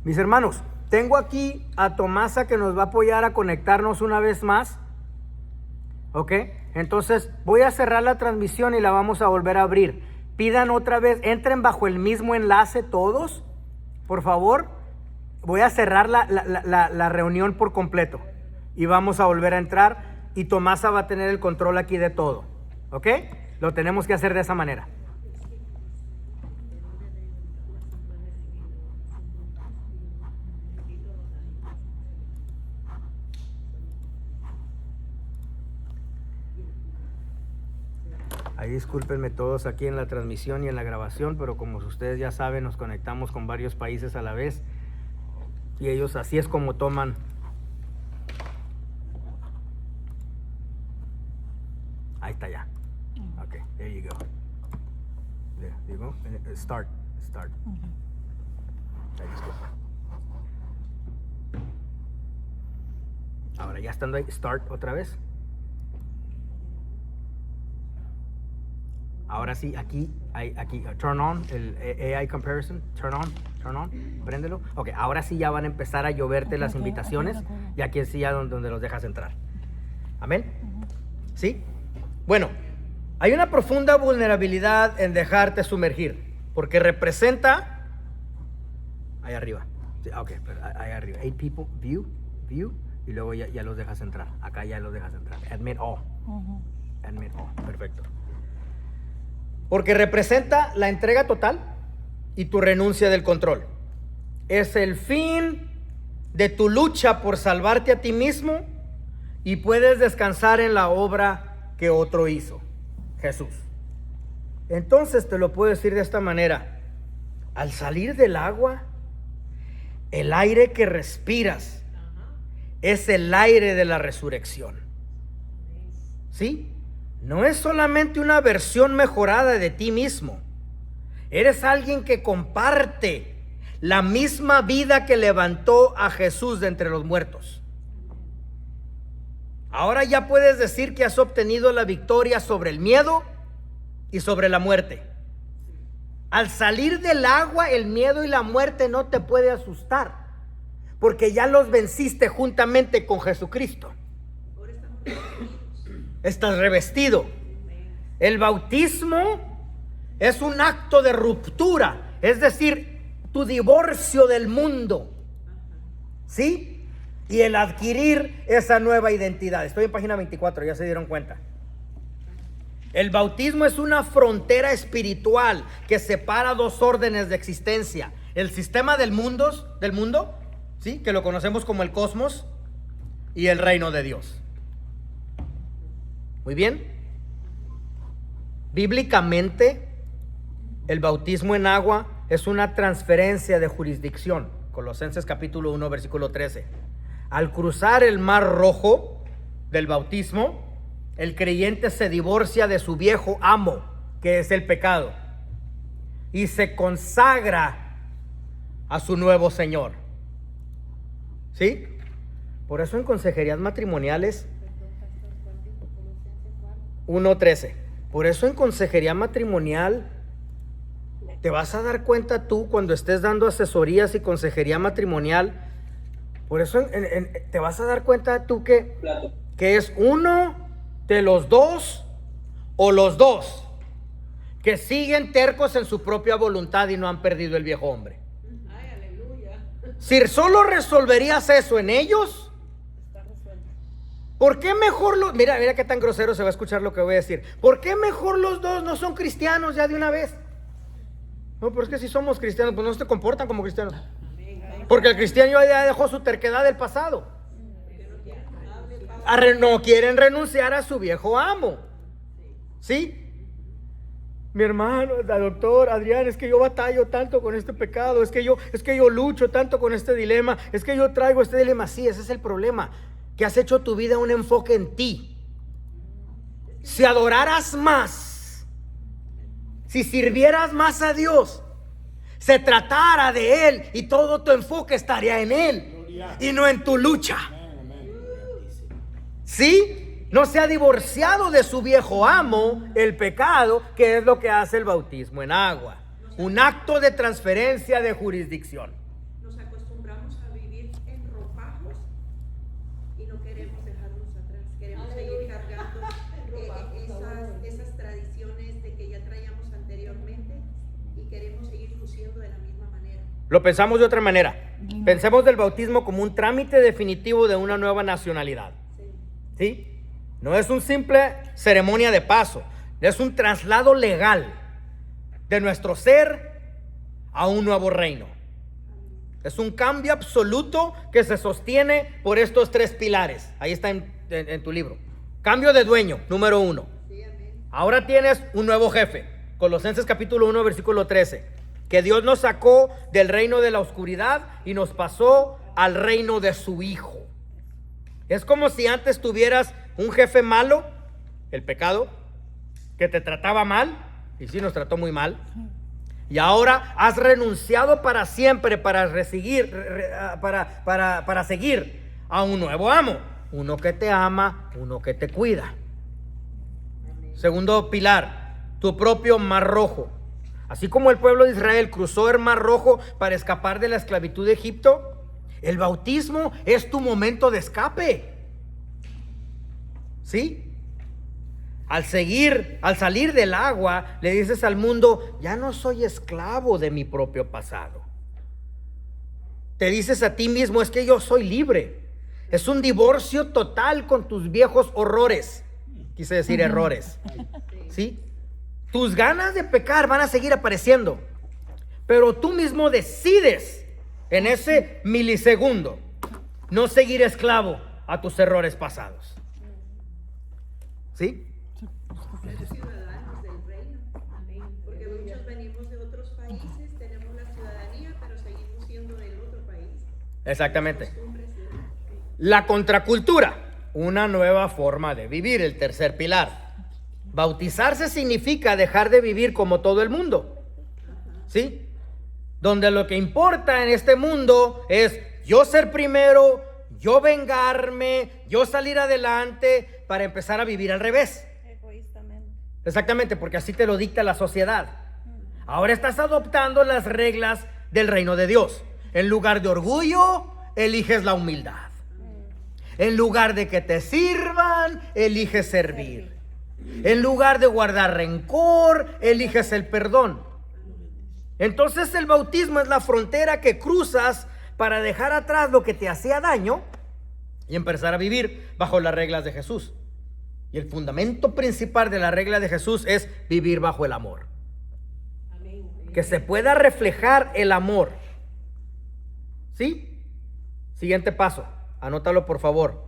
Mis hermanos, tengo aquí a Tomasa que nos va a apoyar a conectarnos una vez más. Ok, entonces voy a cerrar la transmisión y la vamos a volver a abrir. Pidan otra vez, entren bajo el mismo enlace todos, por favor. Voy a cerrar la reunión por completo y vamos a volver a entrar y Tomasa va a tener el control aquí de todo. Ok, lo tenemos que hacer de esa manera. Ahí discúlpenme todos aquí en la transmisión y en la grabación, pero como ustedes ya saben, nos conectamos con varios países a la vez y ellos así es como toman. Ahí está ya. Ok, there you go. Start. Ay, disculpa. Ahora ya estando ahí, start otra vez. Ahora sí, aquí, turn on, el AI comparison, turn on, préndelo. Ok, ahora sí ya van a empezar a lloverte las invitaciones y aquí sí ya donde los dejas entrar. Amén. ¿Sí? Bueno, hay una profunda vulnerabilidad en dejarte sumergir, porque representa, ahí arriba, sí, ok, ahí arriba, 8 people, view, y luego ya los dejas entrar, acá ya los dejas entrar, admit all, perfecto. Porque representa la entrega total y tu renuncia del control. Es el fin de tu lucha por salvarte a ti mismo y puedes descansar en la obra que otro hizo, Jesús. Entonces te lo puedo decir de esta manera: al salir del agua, el aire que respiras es el aire de la resurrección. ¿Sí? No es solamente una versión mejorada de ti mismo. Eres alguien que comparte la misma vida que levantó a Jesús de entre los muertos. Ahora ya puedes decir que has obtenido la victoria sobre el miedo y sobre la muerte. Al salir del agua, el miedo y la muerte no te puede asustar, porque ya los venciste juntamente con Jesucristo. Estás revestido. El bautismo es un acto de ruptura, es decir, tu divorcio del mundo, ¿sí? Y el adquirir esa nueva identidad. Estoy en página 24, ya se dieron cuenta. El bautismo es una frontera espiritual que separa dos órdenes de existencia: el sistema del mundo, ¿sí?, que lo conocemos como el cosmos, y el reino de Dios. Muy bien. Bíblicamente, el bautismo en agua es una transferencia de jurisdicción. Colosenses capítulo 1, versículo 13. Al cruzar el mar rojo del bautismo, el creyente se divorcia de su viejo amo, que es el pecado, y se consagra a su nuevo Señor. ¿Sí? Por eso en consejerías matrimoniales 1:13. Por eso en consejería matrimonial te vas a dar cuenta tú cuando estés dando asesorías y consejería matrimonial. Por eso te vas a dar cuenta tú que es uno de los dos o los dos que siguen tercos en su propia voluntad y no han perdido el viejo hombre. Ay, aleluya. Si solo resolverías eso en ellos, ¿por qué mejor los... Mira qué tan grosero se va a escuchar lo que voy a decir. ¿Por qué mejor los dos no son cristianos ya de una vez? No, pero es que si somos cristianos, pues no se comportan como cristianos. Porque el cristiano ya dejó su terquedad del pasado. No quieren renunciar a su viejo amo. ¿Sí? Mi hermano, el doctor Adrián, es que yo batallo tanto con este pecado, es que yo lucho tanto con este dilema, es que yo traigo este dilema. Sí, ese es el problema, que has hecho tu vida un enfoque en ti. Si adoraras más, si sirvieras más a Dios, se tratara de Él y todo tu enfoque estaría en Él y no en tu lucha. ¿Sí? No se ha divorciado de su viejo amo, el pecado, que es lo que hace el bautismo en agua. Un acto de transferencia de jurisdicción. Nos acostumbramos a vivir en ropajos y no queremos dejarnos atrás. Queremos seguir cargando esas tradiciones de que ya traíamos anteriormente y queremos seguir luciendo de la misma manera. Lo pensamos de otra manera. Pensemos del bautismo como un trámite definitivo de una nueva nacionalidad. ¿Sí? No es un simple ceremonia de paso, es un traslado legal de nuestro ser a un nuevo reino. Es un cambio absoluto que se sostiene por estos tres pilares. Ahí está en tu libro. Cambio de dueño, número 1. Ahora tienes un nuevo jefe. Colosenses capítulo 1, versículo 13. Que Dios nos sacó del reino de la oscuridad y nos pasó al reino de su Hijo. Es como si antes tuvieras un jefe malo, el pecado, que te trataba mal, y sí nos trató muy mal, Y ahora has renunciado para siempre para seguir a un nuevo amo, uno que te ama, uno que te cuida. Segundo pilar, tu propio mar rojo. Así como el pueblo de Israel cruzó el mar rojo para escapar de la esclavitud de Egipto, el bautismo es tu momento de escape. ¿Sí? Al salir del agua, le dices al mundo, ya no soy esclavo de mi propio pasado. Te dices a ti mismo, es que yo soy libre. Es un divorcio total con tus viejos horrores. Quise decir errores. ¿Sí? Tus ganas de pecar van a seguir apareciendo, pero tú mismo decides en ese milisegundo no seguir esclavo a tus errores pasados. ¿Sí? Ser ciudadanos del reino. Porque muchos venimos de otros países, tenemos la ciudadanía, pero seguimos siendo del otro país. Exactamente. La contracultura, una nueva forma de vivir, el tercer pilar. Bautizarse significa dejar de vivir como todo el mundo. ¿Sí? Donde lo que importa en este mundo es yo ser primero, yo vengarme, yo salir adelante para empezar a vivir al revés. Egoístamente. Exactamente, porque así te lo dicta la sociedad. Ahora estás adoptando las reglas del reino de Dios. En lugar de orgullo, eliges la humildad. En lugar de que te sirvan, eliges servir. En lugar de guardar rencor, eliges el perdón. Entonces el bautismo es la frontera que cruzas para dejar atrás lo que te hacía daño y empezar a vivir bajo las reglas de Jesús. Y el fundamento principal de la regla de Jesús es vivir bajo el amor. Que se pueda reflejar el amor. ¿Sí? Siguiente paso, anótalo por favor.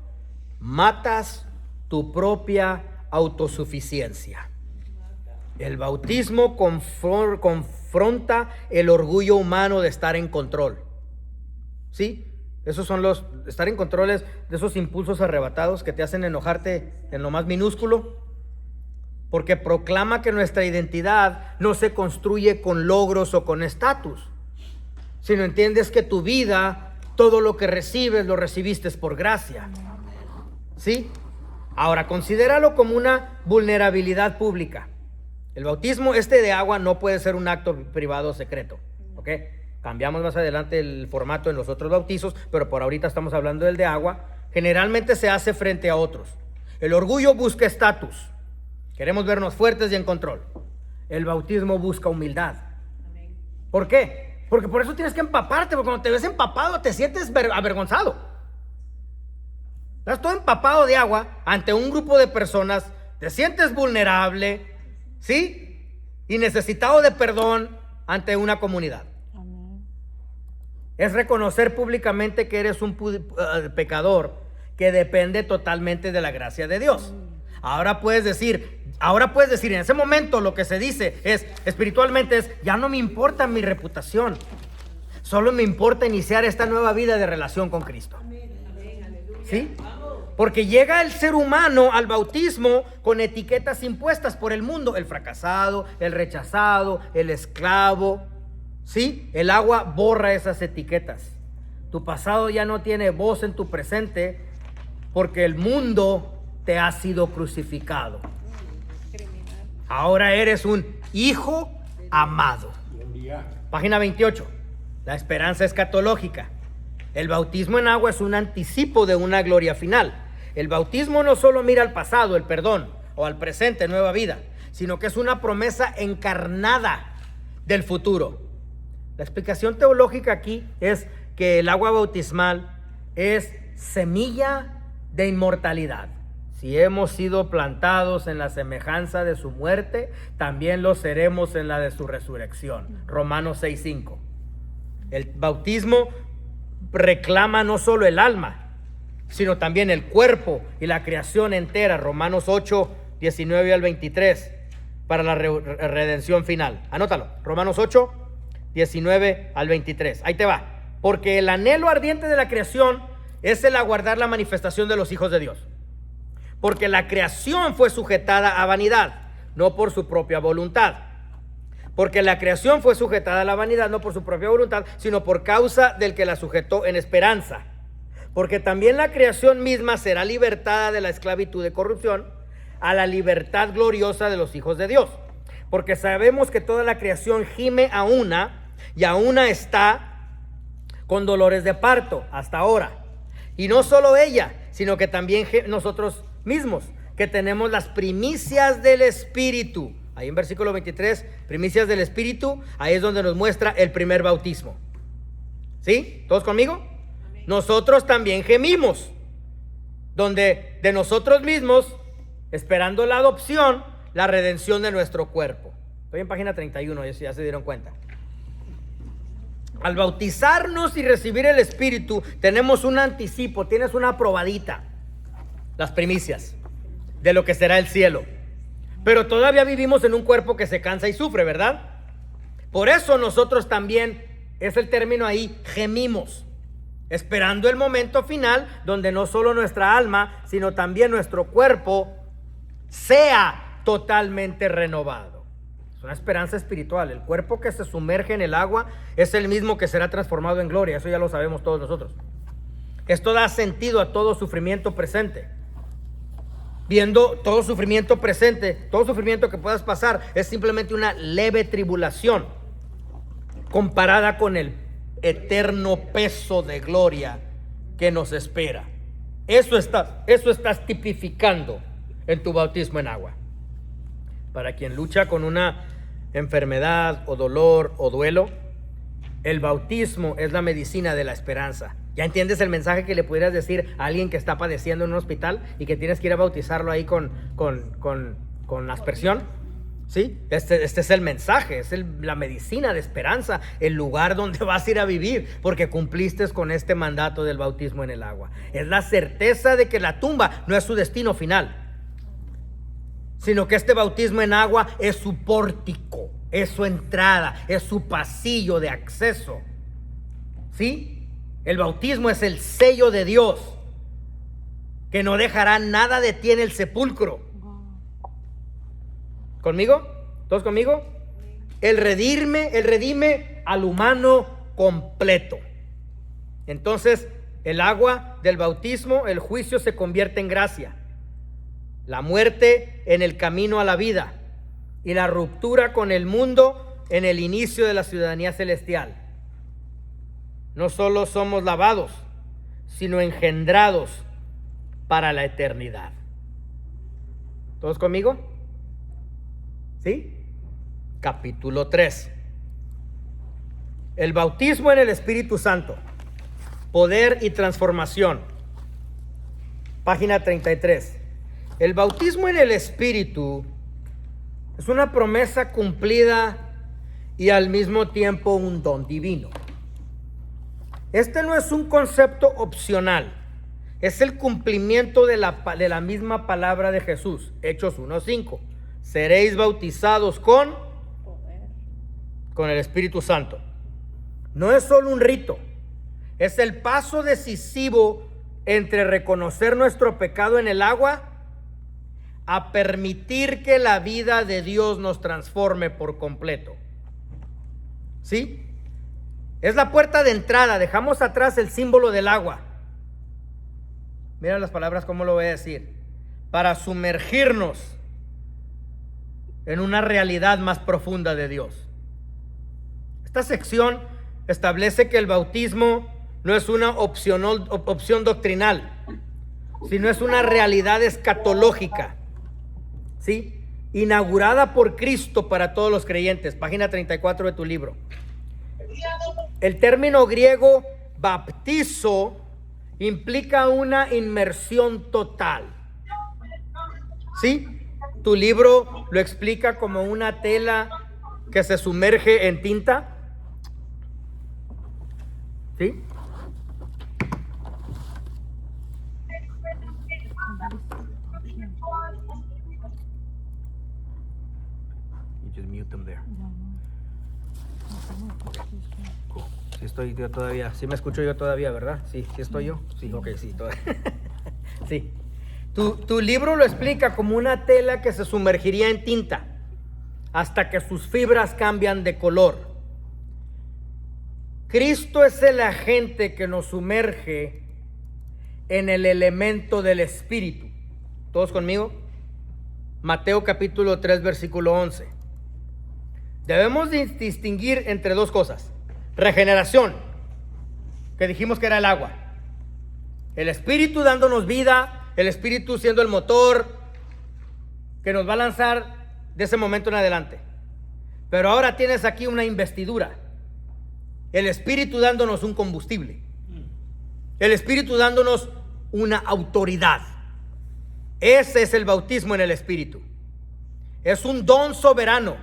Matas tu propia autosuficiencia. El bautismo confronta el orgullo humano de estar en control. ¿Sí? Esos son estar en control es de esos impulsos arrebatados que te hacen enojarte en lo más minúsculo. Porque proclama que nuestra identidad no se construye con logros o con estatus, sino entiendes que tu vida, todo lo que recibes, lo recibiste por gracia. ¿Sí? Ahora, considéralo como una vulnerabilidad pública. El bautismo de agua no puede ser un acto privado o secreto. ¿Ok? Cambiamos más adelante el formato en los otros bautizos, pero por ahorita estamos hablando del de agua. Generalmente se hace frente a otros. El orgullo busca estatus. Queremos vernos fuertes y en control. El bautismo busca humildad. ¿Por qué? Porque por eso tienes que empaparte, porque cuando te ves empapado te sientes avergonzado. Estás todo empapado de agua ante un grupo de personas, te sientes vulnerable, ¿sí? Y necesitado de perdón ante una comunidad. Es reconocer públicamente que eres un pecador que depende totalmente de la gracia de Dios. Ahora puedes decir en ese momento lo que se dice es, espiritualmente es, ya no me importa mi reputación, solo me importa iniciar esta nueva vida de relación con Cristo. ¿Sí? Porque llega el ser humano al bautismo con etiquetas impuestas por el mundo, el fracasado, el rechazado, el esclavo. ¿Sí? El agua borra esas etiquetas. Tu pasado ya no tiene voz en tu presente porque el mundo te ha sido crucificado. Ahora eres un hijo amado. Página 28. La esperanza escatológica. El bautismo en agua es un anticipo de una gloria final. El bautismo no solo mira al pasado, el perdón, o al presente, nueva vida, sino que es una promesa encarnada del futuro. La explicación teológica aquí es que el agua bautismal es semilla de inmortalidad. Si hemos sido plantados en la semejanza de su muerte, también lo seremos en la de su resurrección. Romanos 6:5. El bautismo reclama no solo el alma, sino también el cuerpo y la creación entera. Romanos 8:19 al 23, para la redención final. Anótalo, Romanos 8:19 al 23. Ahí te va. Porque el anhelo ardiente de la creación es el aguardar la manifestación de los hijos de Dios. Porque la creación fue sujetada a vanidad, no por su propia voluntad, Porque la creación fue sujetada a la vanidad, no por su propia voluntad, sino por causa del que la sujetó en esperanza. Porque también la creación misma será libertada de la esclavitud de corrupción a la libertad gloriosa de los hijos de Dios. Porque sabemos que toda la creación gime a una, y a una está con dolores de parto hasta ahora. Y no solo ella, sino que también nosotros mismos, que tenemos las primicias del Espíritu. Ahí en versículo 23, primicias del Espíritu, ahí es donde nos muestra el primer bautismo. ¿Sí? ¿Todos conmigo? Nosotros también gemimos, donde de nosotros mismos, esperando la adopción, la redención de nuestro cuerpo. Estoy en página 31, ya se dieron cuenta. Al bautizarnos y recibir el Espíritu, tenemos un anticipo, tienes una probadita, las primicias de lo que será el cielo. Pero todavía vivimos en un cuerpo que se cansa y sufre, ¿verdad? Por eso nosotros también, es el término ahí, gemimos, esperando el momento final donde no solo nuestra alma, sino también nuestro cuerpo sea totalmente renovado. Es una esperanza espiritual. El cuerpo que se sumerge en el agua es el mismo que será transformado en gloria. Eso ya lo sabemos todos nosotros. Esto da sentido a todo sufrimiento presente. Viendo todo sufrimiento presente, todo sufrimiento que puedas pasar es simplemente una leve tribulación comparada con el eterno peso de gloria que nos espera. Eso estás tipificando en tu bautismo en agua. Para quien lucha con una enfermedad o dolor o duelo, el bautismo es la medicina de la esperanza. ¿Ya entiendes el mensaje que le pudieras decir a alguien que está padeciendo en un hospital y que tienes que ir a bautizarlo ahí con aspersión? ¿Sí? Este es el mensaje, es la medicina de esperanza, el lugar donde vas a ir a vivir porque cumpliste con este mandato del bautismo en el agua. Es la certeza de que la tumba no es su destino final, sino que este bautismo en agua es su pórtico, es su entrada, es su pasillo de acceso. ¿Sí? El bautismo es el sello de Dios que no dejará nada de ti en el sepulcro. ¿Conmigo? ¿Todos conmigo? Él redime al humano completo. Entonces, el agua del bautismo, el juicio se convierte en gracia, la muerte en el camino a la vida y la ruptura con el mundo en el inicio de la ciudadanía celestial. No solo somos lavados, sino engendrados para la eternidad. ¿Todos conmigo? ¿Sí? Capítulo 3. El bautismo en el Espíritu Santo. Poder y transformación. Página 33. El bautismo en el Espíritu es una promesa cumplida y al mismo tiempo un don divino. Este no es un concepto opcional, es el cumplimiento de la misma palabra de Jesús. Hechos 1:5. Seréis bautizados con el Espíritu Santo. No es solo un rito, es el paso decisivo entre reconocer nuestro pecado en el agua a permitir que la vida de Dios nos transforme por completo. ¿Sí? Es la puerta de entrada. Dejamos atrás el símbolo del agua. Mira las palabras, cómo lo voy a decir. Para sumergirnos en una realidad más profunda de Dios. Esta sección establece que el bautismo no es una opción doctrinal, sino es una realidad escatológica, ¿sí? Inaugurada por Cristo para todos los creyentes. Página 34 de tu libro. El término griego baptizo implica una inmersión total. ¿Sí? Tu libro lo explica como una tela que se sumerge en tinta. ¿Sí? You just mute them there. Sí estoy yo todavía, sí me escucho yo todavía, ¿verdad? Sí estoy yo. Sí, ok, sí, todavía. Sí. Tu libro lo explica como una tela que se sumergiría en tinta hasta que sus fibras cambian de color. Cristo es el agente que nos sumerge en el elemento del Espíritu. ¿Todos conmigo? Mateo capítulo 3, versículo 11. Debemos distinguir entre dos cosas. Regeneración, que dijimos que era el agua. El Espíritu dándonos vida, el Espíritu siendo el motor que nos va a lanzar de ese momento en adelante. Pero ahora tienes aquí una investidura. El Espíritu dándonos un combustible. El Espíritu dándonos una autoridad. Ese es el bautismo en el Espíritu. Es un don soberano.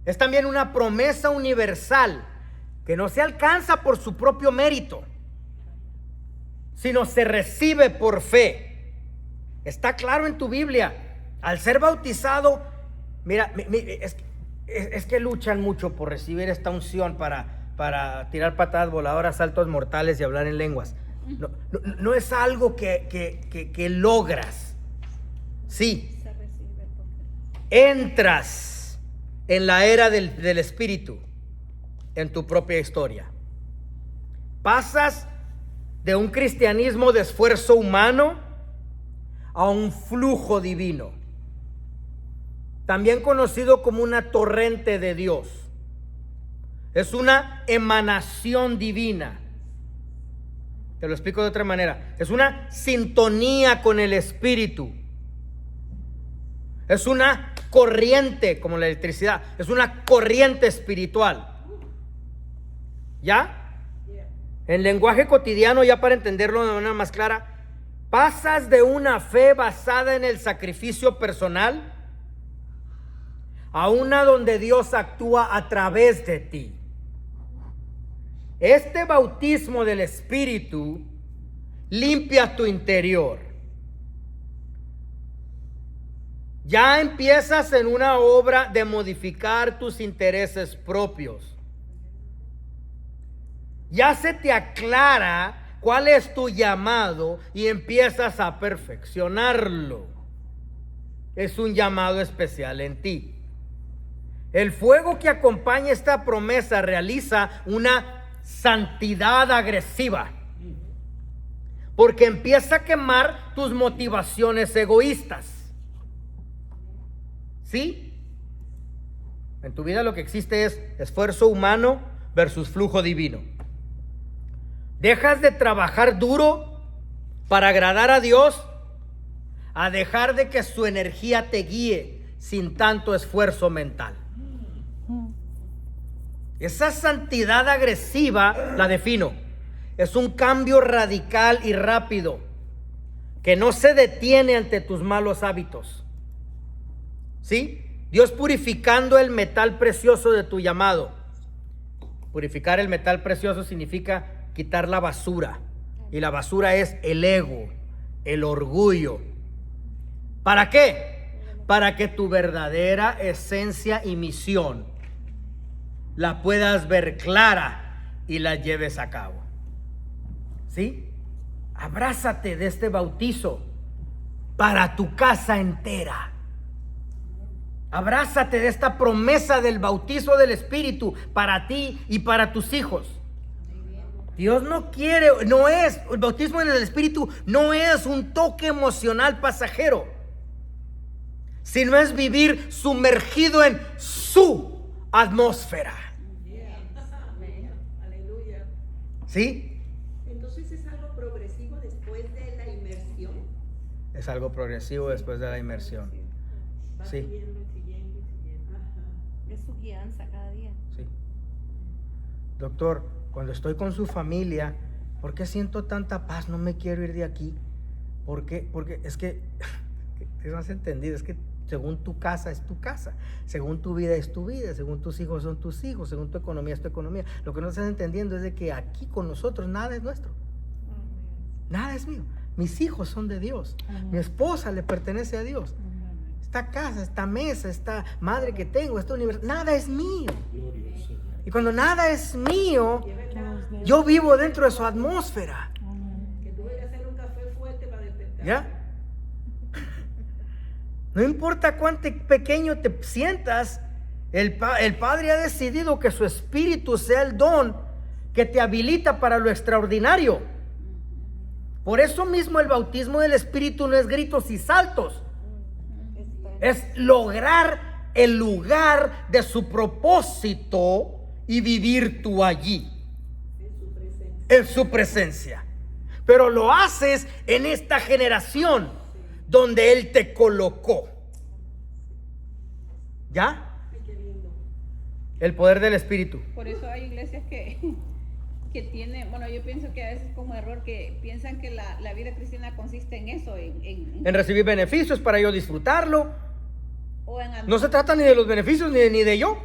Es también una promesa universal que no se alcanza por su propio mérito, sino se recibe por fe. Está claro en tu Biblia. Al ser bautizado, mira, es que luchan mucho por recibir esta unción para tirar patadas voladoras, saltos mortales y hablar en lenguas. No es algo que logras. Sí, entras en la era del Espíritu en tu propia historia. Pasas de un cristianismo de esfuerzo humano a un flujo divino, también conocido como una torrente de Dios. Es una emanación divina. Te lo explico de otra manera. Es una sintonía con el Espíritu. Es una corriente, como la electricidad. Es una corriente espiritual. ¿Ya? En lenguaje cotidiano, ya para entenderlo de manera más clara, pasas de una fe basada en el sacrificio personal a una donde Dios actúa a través de ti. Este bautismo del Espíritu limpia tu interior. Ya empiezas en una obra de modificar tus intereses propios. Ya se te aclara cuál es tu llamado y empiezas a perfeccionarlo. Es un llamado especial en ti. El fuego que acompaña esta promesa realiza una santidad agresiva, porque empieza a quemar tus motivaciones egoístas. ¿Sí? En tu vida lo que existe es esfuerzo humano versus flujo divino. Dejas de trabajar duro para agradar a Dios a dejar de que su energía te guíe sin tanto esfuerzo mental. Esa santidad agresiva la defino. Es un cambio radical y rápido que no se detiene ante tus malos hábitos. ¿Sí? Dios purificando el metal precioso de tu llamado. Purificar el metal precioso significa quitar la basura. Y la basura es el ego, el orgullo. ¿Para qué? Para que tu verdadera esencia y misión la puedas ver clara y la lleves a cabo. ¿Sí? Abrázate de este bautizo para tu casa entera. Abrázate de esta promesa del bautizo del Espíritu para ti y para tus hijos. Dios no quiere, el bautismo en el Espíritu no es un toque emocional pasajero, sino es vivir sumergido en su atmósfera. ¿Sí? Entonces es algo progresivo después de la inmersión. Es algo progresivo después de la inmersión. Sí. Es su guianza cada día. Sí. Doctor, cuando estoy con su familia, ¿por qué siento tanta paz? No me quiero ir de aquí. ¿Por qué? Porque es que no has entendido, es que según tu casa es tu casa, según tu vida es tu vida, según tus hijos son tus hijos, según tu economía es tu economía. Lo que no estás entendiendo es de que aquí con nosotros nada es nuestro, nada es mío. Mis hijos son de Dios, mi esposa le pertenece a Dios, esta casa, esta mesa, esta madre que tengo, esta universidad, nada es mío. Y cuando nada es mío, yo vivo dentro de su atmósfera. Que tuve que hacer un café fuerte para despertar. ¿Ya? No importa cuán pequeño te sientas, el Padre ha decidido que su Espíritu sea el don que te habilita para lo extraordinario. Por eso mismo el bautismo del Espíritu no es gritos y saltos. Es lograr el lugar de su propósito y vivir tú allí, en su presencia. Pero lo haces en esta generación donde Él te colocó. ¿Ya? El poder del Espíritu. Por eso hay iglesias que tienen, bueno, yo pienso que a veces como error que piensan que la vida cristiana consiste en eso, En recibir beneficios para yo disfrutarlo. o en No se trata ni de los beneficios ni de yo.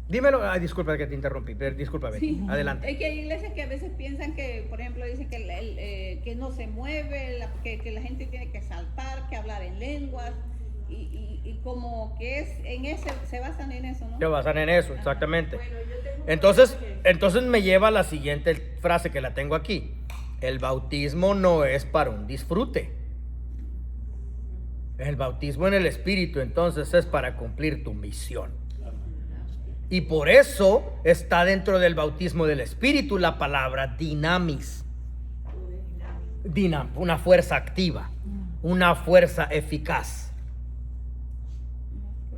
Dímelo. Ay, disculpa que te interrumpí, pero discúlpame. Sí. Adelante. Es que hay iglesias que a veces piensan que, por ejemplo, dicen que, que no se mueve, que la gente tiene que saltar, que hablar en lenguas, y como que es en ese, se basan en eso, ¿no? Se basan en eso, exactamente. Bueno, yo tengo un Entonces pasaje. me lleva a la siguiente frase que la tengo aquí. El bautismo no es para un disfrute. El bautismo en el Espíritu entonces es para cumplir tu misión. Y por eso está dentro del bautismo del Espíritu la palabra dinamis. Una fuerza activa, una fuerza eficaz.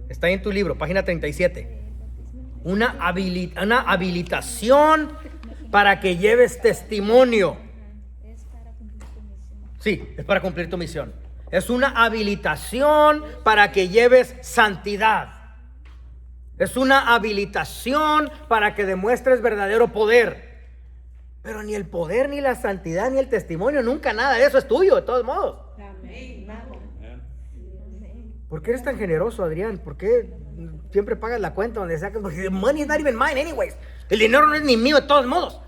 Está en tu libro, página 37. Una habilitación para que lleves testimonio. Sí, es para cumplir tu misión. Es una habilitación para que lleves santidad. Es una habilitación para que demuestres verdadero poder. Pero ni el poder, ni la santidad, ni el testimonio, nunca nada de eso es tuyo, de todos modos. Amén. ¿Por qué eres tan generoso, Adrián? ¿Por qué siempre pagas la cuenta donde sea? Porque the money is not even mine anyways. El dinero no es ni mío de todos modos.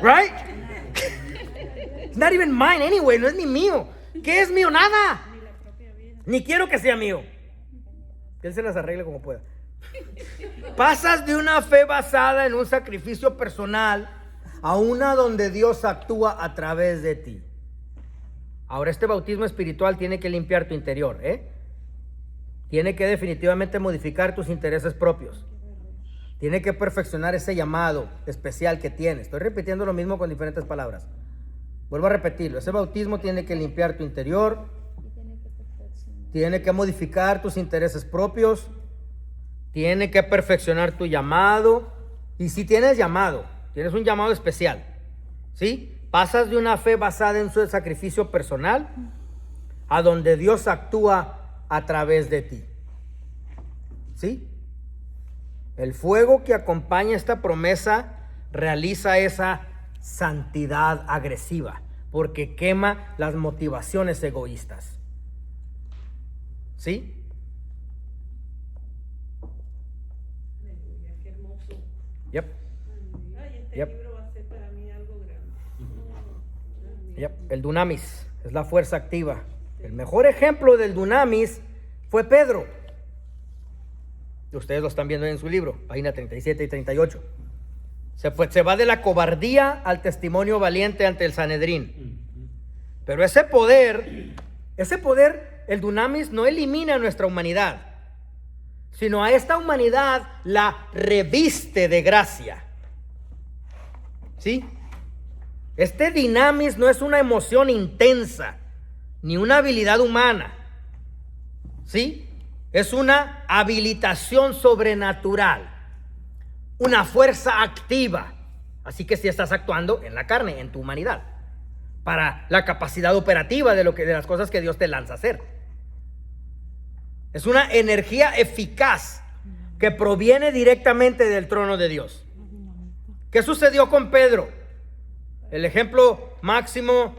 Right? It's not even mine anyway, no es ni mío. ¿Qué es mío? Nada. Ni quiero que sea mío. Que Él se las arregle como pueda. Pasas de una fe basada en un sacrificio personal a una donde Dios actúa a través de ti. Ahora, este bautismo espiritual tiene que limpiar tu interior, Tiene que definitivamente modificar tus intereses propios. Tiene que perfeccionar ese llamado especial que tienes. Estoy repitiendo lo mismo con diferentes palabras. Vuelvo a repetirlo. Ese bautismo tiene que limpiar tu interior. Tiene que modificar tus intereses propios. Tiene que perfeccionar tu llamado. Y si tienes llamado, tienes un llamado especial, ¿sí? Pasas de una fe basada en su sacrificio personal a donde Dios actúa a través de ti. ¿Sí? El fuego que acompaña esta promesa realiza esa santidad agresiva porque quema las motivaciones egoístas. ¿Sí? Aleluya, qué hermoso. Yep. Ay, este Yep. libro va a ser para mí algo grande. Yep. El dunamis es la fuerza activa. El mejor ejemplo del dunamis fue Pedro. Ustedes lo están viendo en su libro, página 37 y 38. Se va de la cobardía al testimonio valiente ante el Sanedrín. Pero ese poder, el dunamis no elimina nuestra humanidad, sino a esta humanidad la reviste de gracia. ¿Sí? Este dinamis no es una emoción intensa, ni una habilidad humana. ¿Sí? Es una habilitación sobrenatural, una fuerza activa. Así que si estás actuando en la carne, en tu humanidad, para la capacidad operativa de las cosas que Dios te lanza a hacer. Es una energía eficaz que proviene directamente del trono de Dios. ¿Qué sucedió con Pedro? El ejemplo máximo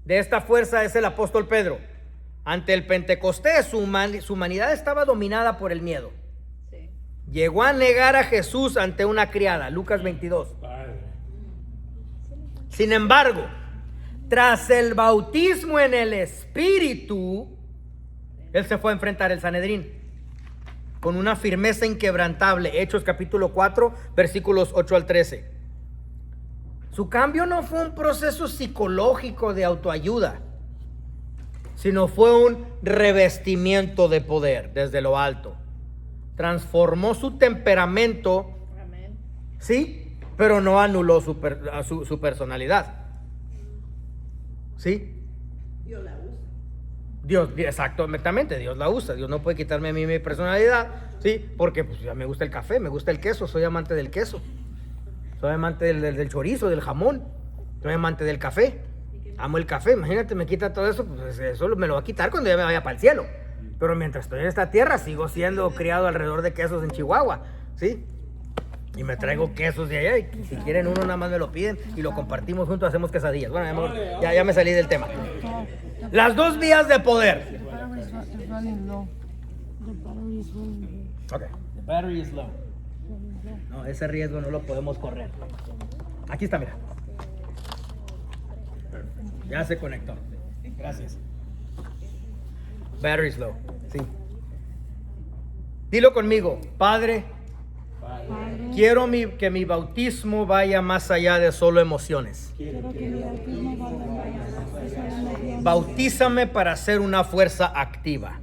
de esta fuerza es el apóstol Pedro. Ante el Pentecostés, su humanidad estaba dominada por el miedo. Sí. Llegó a negar a Jesús ante una criada, Lucas 22. Sin embargo, tras el bautismo en el Espíritu, él se fue a enfrentar el Sanedrín con una firmeza inquebrantable. Hechos capítulo 4, versículos 8 al 13. Su cambio no fue un proceso psicológico de autoayuda, sino fue un revestimiento de poder desde lo alto. Transformó su temperamento, Amén. sí, pero no anuló su personalidad. ¿Sí? Dios la usa. Dios, exactamente, Dios la usa. Dios no puede quitarme a mí mi personalidad, ¿sí? Porque pues, ya me gusta el café, me gusta el queso, soy amante del queso. Soy amante del chorizo, del jamón. Soy amante del café. Amo el café. Imagínate, me quita todo eso, pues eso me lo va a quitar cuando ya me vaya para el cielo. Pero mientras estoy en esta tierra, sigo siendo criado alrededor de quesos en Chihuahua, ¿sí? Y me traigo quesos de allá, y si quieren uno nada más me lo piden y lo compartimos juntos, hacemos quesadillas. Bueno, ya me salí del tema. Las dos vías de poder. Okay. The battery is low. No, ese riesgo no lo podemos correr. Aquí está, mira. Ya se conectó. Gracias. Battery is low. Sí. Dilo conmigo, Padre. Quiero que mi bautismo vaya más allá de solo emociones. Bautízame para ser una fuerza activa.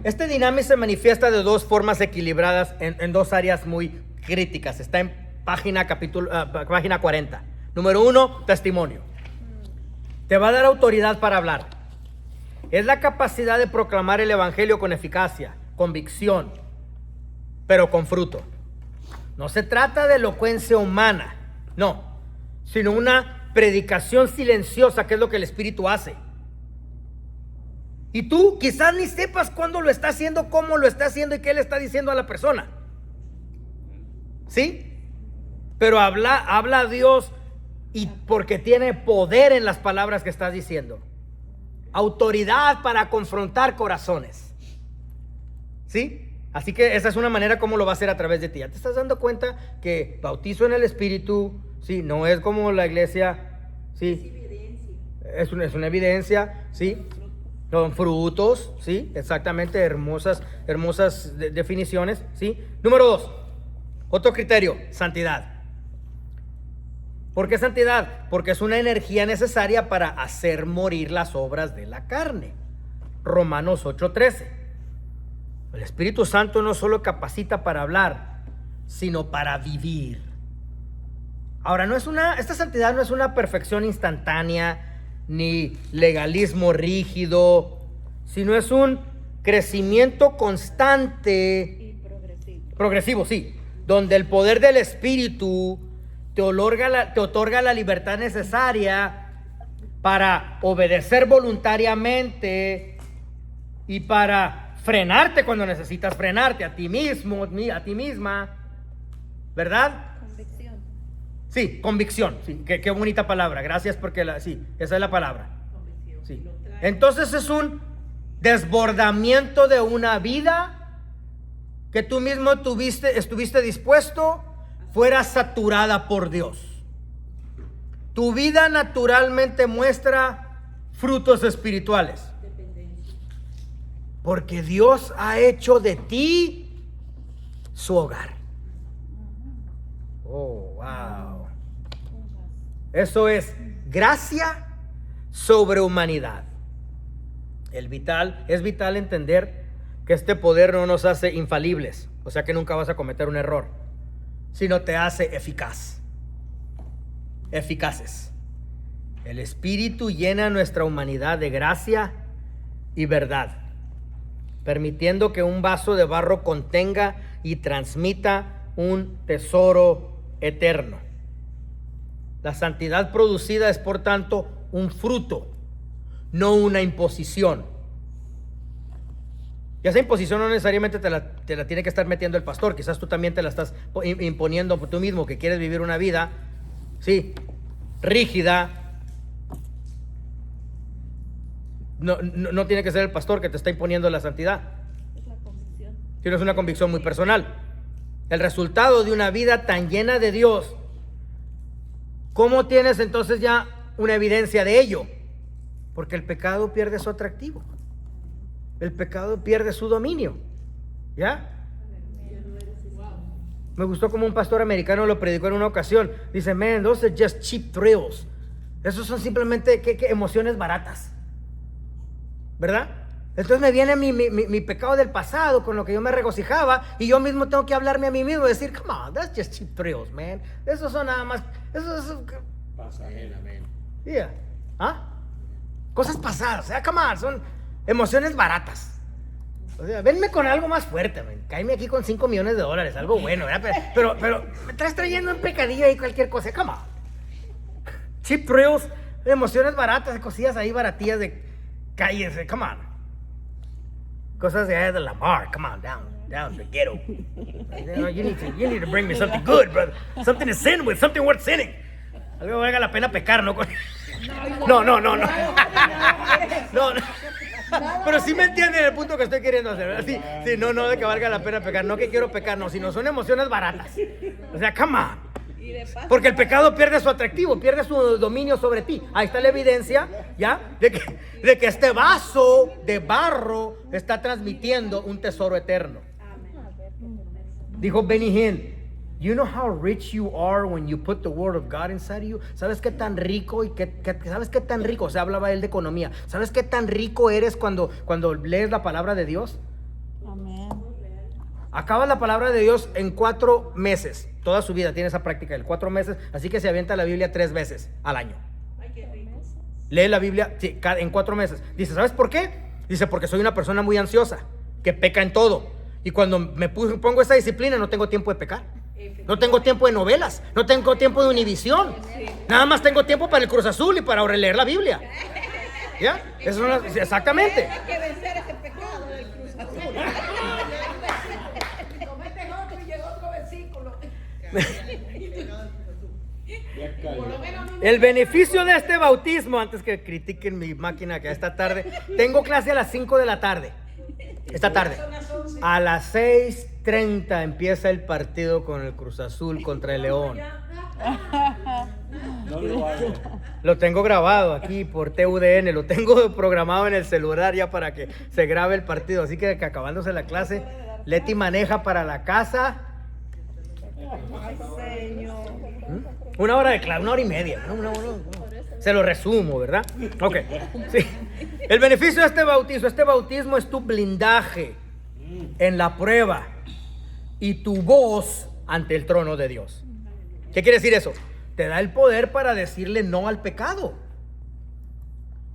Este dinámico se manifiesta de dos formas equilibradas en dos áreas muy críticas. Está en página 40. Número 1, testimonio. Te va a dar autoridad para hablar. Es la capacidad de proclamar el evangelio con eficacia, convicción, pero con fruto. No se trata de elocuencia humana, no, sino una predicación silenciosa, que es lo que el Espíritu hace. Y tú quizás ni sepas cuándo lo está haciendo, cómo lo está haciendo y qué le está diciendo a la persona. ¿Sí? Pero habla a Dios, y porque tiene poder en las palabras que estás diciendo. Autoridad para confrontar corazones. ¿Sí? Así que esa es una manera como lo va a hacer a través de ti. Ya te estás dando cuenta que bautizo en el Espíritu, sí, no es como la iglesia, sí, es una evidencia, sí, son frutos, sí, exactamente, hermosas definiciones, sí. Número 2, otro criterio, santidad. ¿Por qué santidad? Porque es una energía necesaria para hacer morir las obras de la carne. Romanos 8:13. El Espíritu Santo no solo capacita para hablar, sino para vivir. Ahora, esta santidad no es una perfección instantánea, ni legalismo rígido, sino es un crecimiento constante Y progresivo, sí, donde el poder del Espíritu te otorga la libertad necesaria para obedecer voluntariamente y para frenarte cuando necesitas frenarte, a ti mismo, a ti misma, ¿verdad? Convicción. Sí, convicción, sí, qué bonita palabra, gracias porque sí, esa es la palabra. Sí. Entonces es un desbordamiento de una vida que tú mismo estuviste dispuesto fuera saturada por Dios. Tu vida naturalmente muestra frutos espirituales. Porque Dios ha hecho de ti su hogar. Oh, wow. Eso es gracia sobre humanidad. Es vital entender que este poder no nos hace infalibles, o sea que nunca vas a cometer un error, sino te hace eficaces. El Espíritu llena nuestra humanidad de gracia y verdad, permitiendo que un vaso de barro contenga y transmita un tesoro eterno. La santidad producida es, por tanto, un fruto, no una imposición. Y esa imposición no necesariamente te la tiene que estar metiendo el pastor. Quizás tú también te la estás imponiendo tú mismo, que quieres vivir una vida, sí, rígida. No tiene que ser el pastor que te está imponiendo la santidad. Es la convicción. Sino es una convicción muy personal. El resultado de una vida tan llena de Dios, ¿cómo tienes entonces ya una evidencia de ello? Porque el pecado pierde su atractivo. El pecado pierde su dominio. ¿Ya? Me gustó como un pastor americano lo predicó en una ocasión. Dice, man, those are just cheap thrills. Esos son simplemente ¿qué? Emociones baratas, ¿verdad? Entonces me viene mi pecado del pasado con lo que yo me regocijaba y yo mismo tengo que hablarme a mí mismo y decir, come on, that's just cheap thrills, man. Esos son nada más, Pasajera, man. yeah. ¿Ah? Cosas pasadas, o sea, come on, son emociones baratas. O sea, venme con algo más fuerte, man. Cáeme aquí con $5 millones, algo bueno, ¿verdad? Pero me estás trayendo un pecadillo ahí, cualquier cosa, come on. Cheap thrills, emociones baratas, cosillas ahí baratillas de calles, come on. Cosas de Lamar, come on, down the ghetto. You need to bring me something good, brother. Something to sin with, something worth sinning. Algo que valga la pena pecar, ¿no? No. No. Pero sí me entienden el punto que estoy queriendo hacer, ¿verdad? Sí, no de que valga la pena pecar, no que quiero pecar, no, sino son emociones baratas. O sea, come on. Porque el pecado pierde su atractivo, pierde su dominio sobre ti. Ahí está la evidencia, ¿ya? De que este vaso de barro está transmitiendo un tesoro eterno. Dijo Benny Hinn, you know how rich you are when you put the word of God inside you? ¿Sabes qué tan rico sabes qué tan rico? O sea, hablaba él de economía. ¿Sabes qué tan rico eres cuando lees la palabra de Dios? Amén. Acaba la palabra de Dios en 4 meses. Toda su vida tiene esa práctica, en 4 meses. Así que se avienta la Biblia 3 veces al año. Lee la Biblia en 4 meses. Dice, ¿sabes por qué? Dice, porque soy una persona muy ansiosa, que peca en todo. Y cuando me pongo esa disciplina, no tengo tiempo de pecar. No tengo tiempo de novelas. No tengo tiempo de Univisión. Nada más tengo tiempo para el Cruz Azul y para releer la Biblia. ¿Ya? Eso exactamente. Hay que vencer ese pecado del Cruz Azul. El beneficio de este bautismo, antes que critiquen mi máquina que esta tarde, tengo clase a las 5 de la tarde. Esta tarde. A las 6:30 empieza el partido con el Cruz Azul contra el León. No lo hago. Lo tengo grabado aquí por TUDN, lo tengo programado en el celular ya para que se grabe el partido. Así que acabándose la clase, Leti maneja para la casa. Una hora de clase, 1 hora y media. Se lo resumo, ¿verdad? Ok. Sí. El beneficio de este bautismo es tu blindaje en la prueba y tu voz ante el trono de Dios. ¿Qué quiere decir eso? Te da el poder para decirle no al pecado,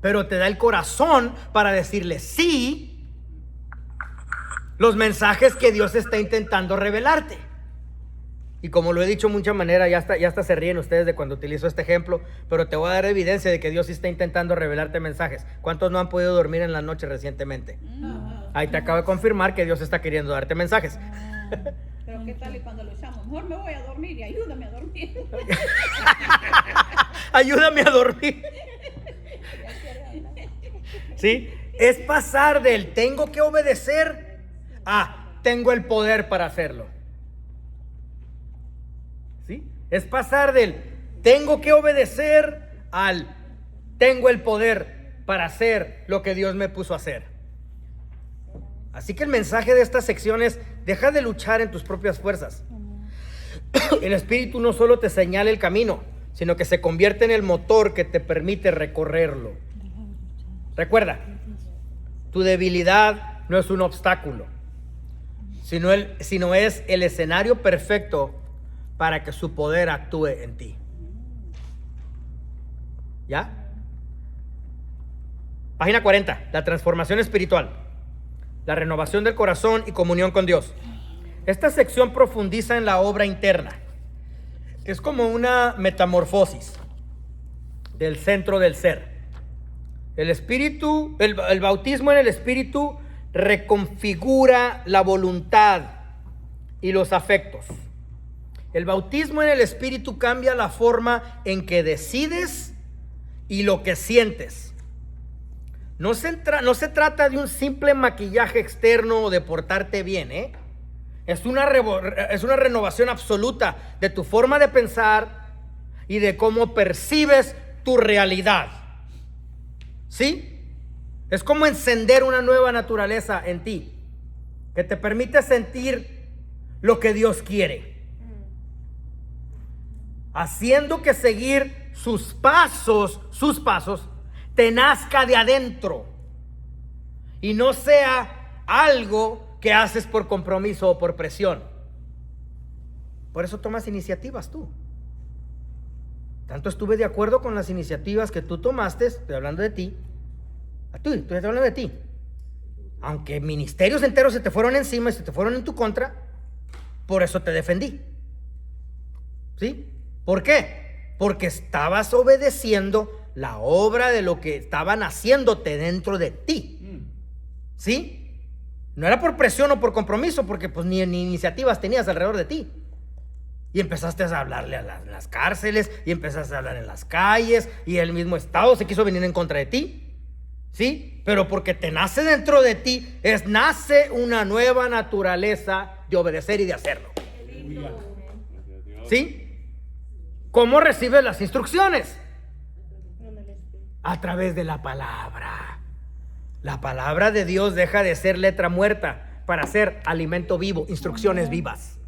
pero te da el corazón para decirle sí los mensajes que Dios está intentando revelarte. Y como lo he dicho de mucha manera, ya hasta se ríen ustedes de cuando utilizo este ejemplo, pero te voy a dar evidencia de que Dios sí está intentando revelarte mensajes. ¿Cuántos no han podido dormir en la noche recientemente? Ahí te acabo de confirmar que Dios está queriendo darte mensajes. Pero ¿qué tal y cuando lo llamo? Mejor me voy a dormir y ayúdame a dormir. Ayúdame a dormir. ¿Sí? Es pasar del tengo que obedecer a tengo el poder para hacerlo. ¿Sí? Es pasar del tengo que obedecer al tengo el poder para hacer lo que Dios me puso a hacer. Así que el mensaje de esta sección es: deja de luchar en tus propias fuerzas. El Espíritu no solo te señala el camino, sino que se convierte en el motor que te permite recorrerlo. Recuerda, tu debilidad no es un obstáculo, sino es el escenario perfecto para que su poder actúe en ti. ¿Ya? Página 40, la transformación espiritual, la renovación del corazón y comunión con Dios. Esta sección profundiza en la obra interna. Es como una metamorfosis del centro del ser. El espíritu, el bautismo en el espíritu reconfigura la voluntad y los afectos. El bautismo en el espíritu cambia la forma en que decides y lo que sientes. No se trata de un simple maquillaje externo o de portarte bien, ¿eh? Es una renovación absoluta de tu forma de pensar y de cómo percibes tu realidad. ¿Sí? Es como encender una nueva naturaleza en ti, que te permite sentir lo que Dios quiere. haciendo que seguir sus pasos, te nazca de adentro y no sea algo que haces por compromiso o por presión. Por eso tomas iniciativas tú. Tanto estuve de acuerdo con las iniciativas que tú tomaste, estoy hablando de ti, estoy hablando de ti. Aunque ministerios enteros se te fueron encima y se te fueron en tu contra, por eso te defendí. ¿Sí? ¿Por qué? Porque estabas obedeciendo la obra de lo que estaban haciéndote dentro de ti. ¿Sí? No era por presión o por compromiso, porque pues ni iniciativas tenías alrededor de ti. Y empezaste a hablarle a las cárceles, y empezaste a hablar en las calles, y el mismo Estado se quiso venir en contra de ti. ¿Sí? Pero porque te nace dentro de ti, nace una nueva naturaleza de obedecer y de hacerlo. ¿Sí? ¿Cómo recibes las instrucciones? A través de la palabra. La palabra de Dios deja de ser letra muerta para ser alimento vivo, instrucciones vivas.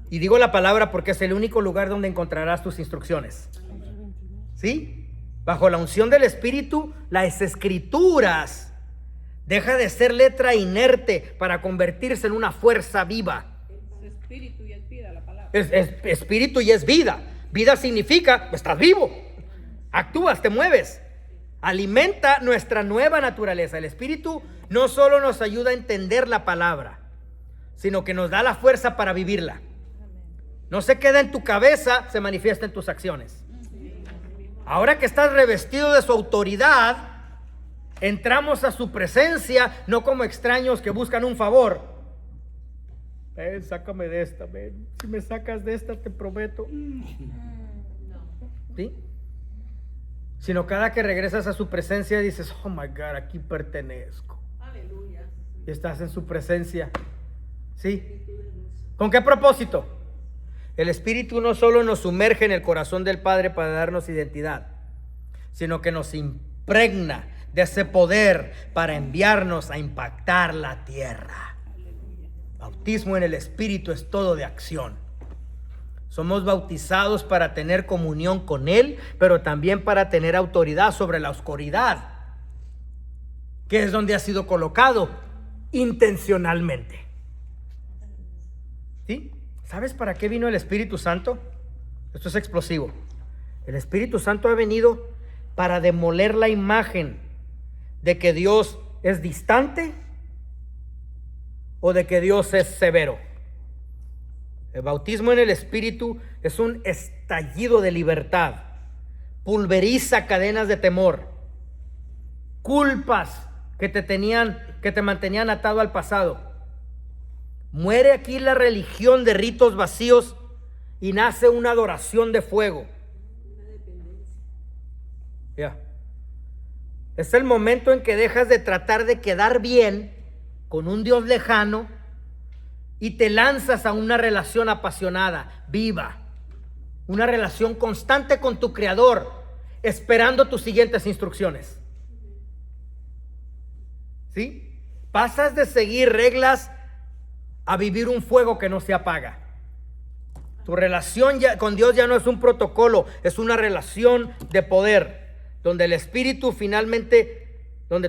Y digo la palabra porque es el único lugar donde encontrarás tus instrucciones. ¿Sí? Bajo la unción del Espíritu, las Escrituras deja de ser letra inerte para convertirse en una fuerza viva. Es espíritu y es vida la palabra. Es espíritu y es vida. Vida significa, estás vivo, actúas, te mueves. Alimenta nuestra nueva naturaleza. El Espíritu no solo nos ayuda a entender la palabra, sino que nos da la fuerza para vivirla. No se queda en tu cabeza, se manifiesta en tus acciones. Ahora que estás revestido de su autoridad, entramos a su presencia, no como extraños que buscan un favor. Ven, sácame de esta, ven. Si me sacas de esta, te prometo. ¿Sí? Sino cada que regresas a su presencia dices, oh my God, aquí pertenezco. Aleluya. Y estás en su presencia. ¿Sí? ¿Con qué propósito? El Espíritu no solo nos sumerge en el corazón del Padre para darnos identidad, sino que nos impregna de ese poder para enviarnos a impactar la tierra. Bautismo en el Espíritu es todo de acción. Somos bautizados para tener comunión con Él, pero también para tener autoridad sobre la oscuridad, que es donde ha sido colocado intencionalmente. ¿Sí? ¿Sabes para qué vino el Espíritu Santo? Esto es explosivo. El Espíritu Santo ha venido para demoler la imagen de que Dios es distante o de que Dios es severo. El bautismo en el Espíritu es un estallido de libertad. Pulveriza cadenas de temor, culpas que te mantenían atado al pasado. Muere aquí la religión de ritos vacíos y nace una adoración de fuego. Ya. Es el momento en que dejas de tratar de quedar bien con un Dios lejano y te lanzas a una relación apasionada, viva, una relación constante con tu Creador, esperando tus siguientes instrucciones. ¿Sí? Pasas de seguir reglas a vivir un fuego que no se apaga. Tu relación con Dios ya no es un protocolo, es una relación de poder, donde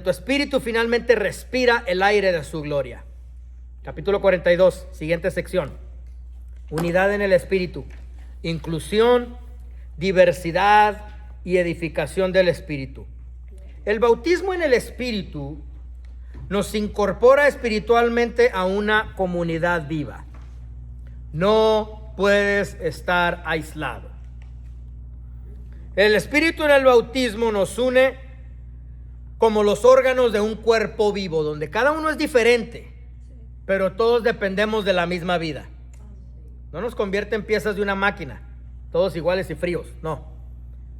tu espíritu finalmente respira el aire de su gloria. Capítulo 42, siguiente sección. Unidad en el Espíritu, inclusión, diversidad y edificación del Espíritu. El bautismo en el Espíritu nos incorpora espiritualmente a una comunidad viva. No puedes estar aislado. El Espíritu en el bautismo nos une como los órganos de un cuerpo vivo, donde cada uno es diferente, pero todos dependemos de la misma vida. No nos convierte en piezas de una máquina, todos iguales y fríos, no.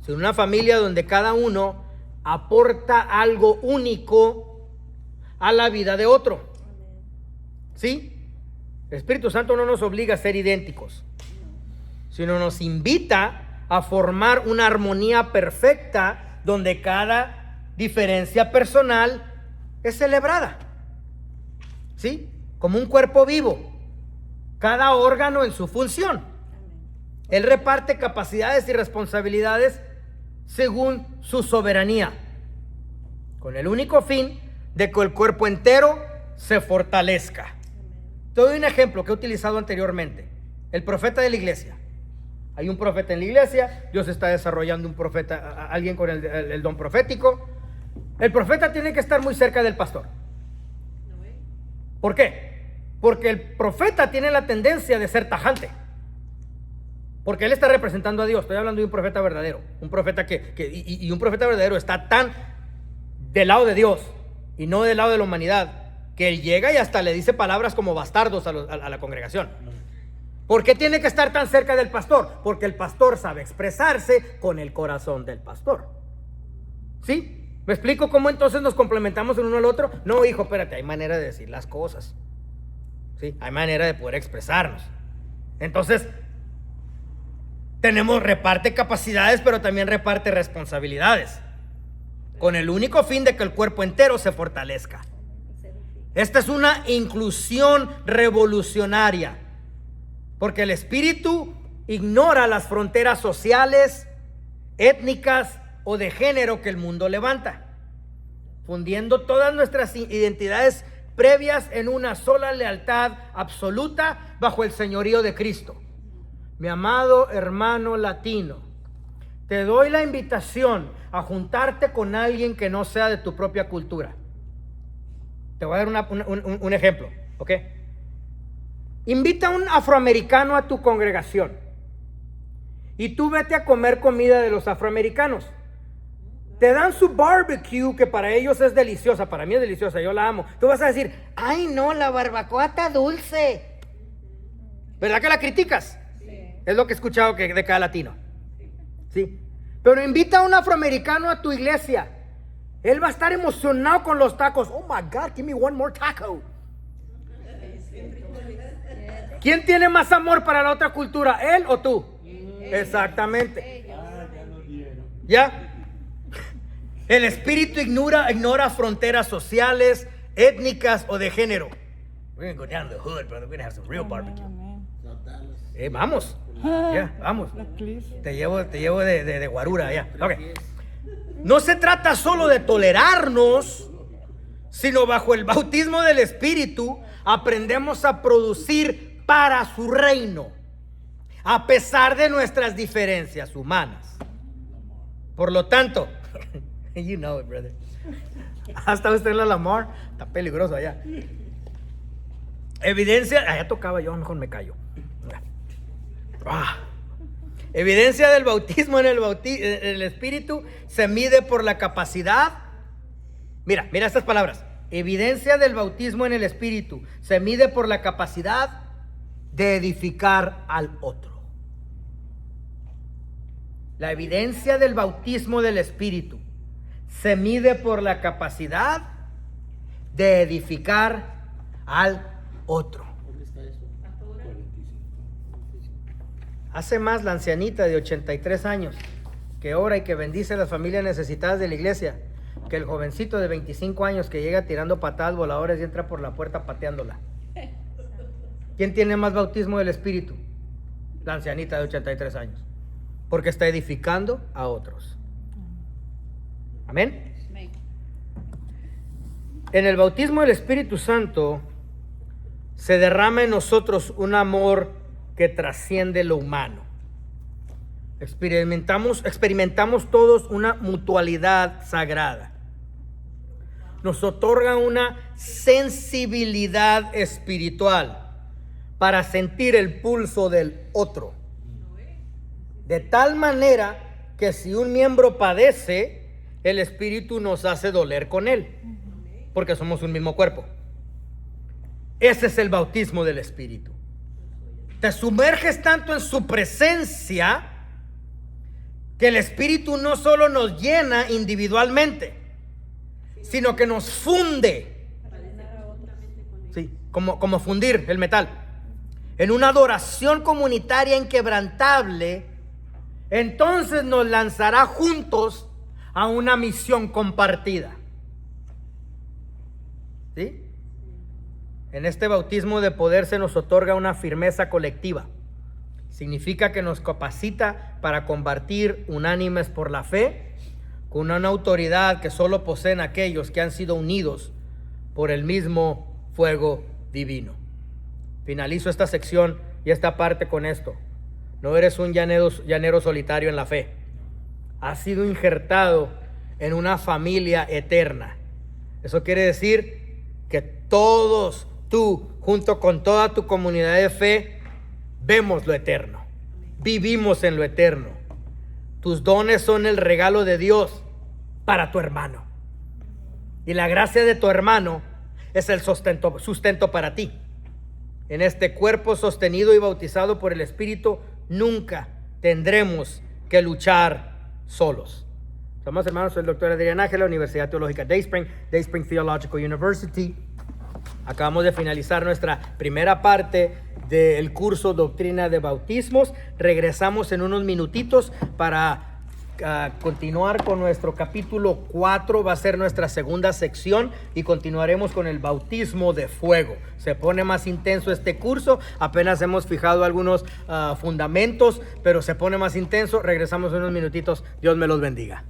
Sino una familia donde cada uno aporta algo único a la vida de otro. ¿Sí? El Espíritu Santo no nos obliga a ser idénticos, sino nos invita a formar una armonía perfecta donde cada diferencia personal es celebrada. ¿Sí? Como un cuerpo vivo, cada órgano en su función. Él reparte capacidades y responsabilidades según su soberanía, con el único fin de que el cuerpo entero se fortalezca. Te doy un ejemplo que he utilizado anteriormente. El profeta de la iglesia. Hay un profeta en la iglesia, Dios está desarrollando un profeta, alguien con el don profético. El profeta tiene que estar muy cerca del pastor. ¿Por qué? Porque el profeta tiene la tendencia de ser tajante. Porque él está representando a Dios. Estoy hablando de un profeta verdadero. Un profeta y un profeta verdadero está tan del lado de Dios y no del lado de la humanidad, que él llega y hasta le dice palabras como bastardos a la congregación. ¿Por qué tiene que estar tan cerca del pastor? Porque el pastor sabe expresarse con el corazón del pastor. ¿Sí? ¿Me explico cómo entonces nos complementamos el uno al otro? No, hijo, espérate, hay manera de decir las cosas. ¿Sí? Hay manera de poder expresarnos. Entonces, reparte capacidades, pero también reparte responsabilidades, con el único fin de que el cuerpo entero se fortalezca. Esta es una inclusión revolucionaria, porque el espíritu ignora las fronteras sociales, étnicas o de género que el mundo levanta, fundiendo todas nuestras identidades previas en una sola lealtad absoluta bajo el señorío de Cristo. Mi amado hermano latino, te doy la invitación a juntarte con alguien que no sea de tu propia cultura. Te voy a dar un ejemplo, ¿ok? Invita a un afroamericano a tu congregación y tú vete a comer comida de los afroamericanos. Te dan su barbecue, que para ellos es deliciosa, para mí es deliciosa, yo la amo. Tú vas a decir, ay no, la barbacoa está dulce. ¿Verdad que la criticas? Sí. Es lo que he escuchado de cada latino. Sí. Pero invita a un afroamericano a tu iglesia. Él va a estar emocionado con los tacos. Oh my God, give me one more taco. ¿Quién tiene más amor para la otra cultura, él o tú? Exactamente. ¿Ya? El espíritu ignora fronteras sociales, étnicas o de género. We're gonna go down to the hood, brother. We're gonna have some real barbecue. Vamos. Ya, vamos. Te llevo de guarura ya. Okay. No se trata solo de tolerarnos, sino bajo el bautismo del Espíritu aprendemos a producir para su reino, a pesar de nuestras diferencias humanas. Por lo tanto, you know it, brother. Hasta usted en la Lamar, está peligroso allá. Evidencia, allá tocaba yo, mejor me callo. Evidencia del bautismo en el Espíritu se mide por la capacidad. Mira estas palabras. Evidencia del bautismo en el Espíritu se mide por la capacidad de edificar al otro. La evidencia del bautismo del Espíritu se mide por la capacidad de edificar al otro. Hace más la ancianita de 83 años que ora y que bendice a las familias necesitadas de la iglesia que el jovencito de 25 años que llega tirando patadas voladoras y entra por la puerta pateándola. ¿Quién tiene más bautismo del Espíritu? La ancianita de 83 años, porque está edificando a otros. Amén. En el bautismo del Espíritu Santo se derrama en nosotros un amor que trasciende lo humano. Experimentamos todos una mutualidad sagrada. Nos otorga una sensibilidad espiritual para sentir el pulso del otro. De tal manera que si un miembro padece, el Espíritu nos hace doler con él, porque somos un mismo cuerpo. Ese es el bautismo del Espíritu. Te sumerges tanto en su presencia que el Espíritu no solo nos llena individualmente, sino que nos funde. Sí, como fundir el metal. En una adoración comunitaria inquebrantable, entonces nos lanzará juntos a una misión compartida. ¿Sí? En este bautismo de poder se nos otorga una firmeza colectiva, Significa que nos capacita para combatir unánimes por la fe, con una autoridad que solo poseen aquellos que han sido unidos por el mismo fuego divino. Finalizo esta sección y esta parte con esto. No eres un llanero solitario en la fe. Has sido injertado en una familia eterna. Eso quiere decir que todos, tú, junto con toda tu comunidad de fe, vemos lo eterno. Vivimos en lo eterno. Tus dones son el regalo de Dios para tu hermano. Y la gracia de tu hermano es el sustento para ti. En este cuerpo sostenido y bautizado por el Espíritu, nunca tendremos que luchar solos. Somos hermanos, soy el doctor Adrián Ángel, la Universidad Teológica Dayspring Theological University. Acabamos de finalizar nuestra primera parte del curso Doctrina de Bautismos. Regresamos en unos minutitos para continuar con nuestro capítulo 4. Va a ser nuestra segunda sección y continuaremos con el bautismo de fuego. Se pone más intenso este curso. Apenas hemos fijado algunos fundamentos, pero se pone más intenso. Regresamos en unos minutitos. Dios me los bendiga.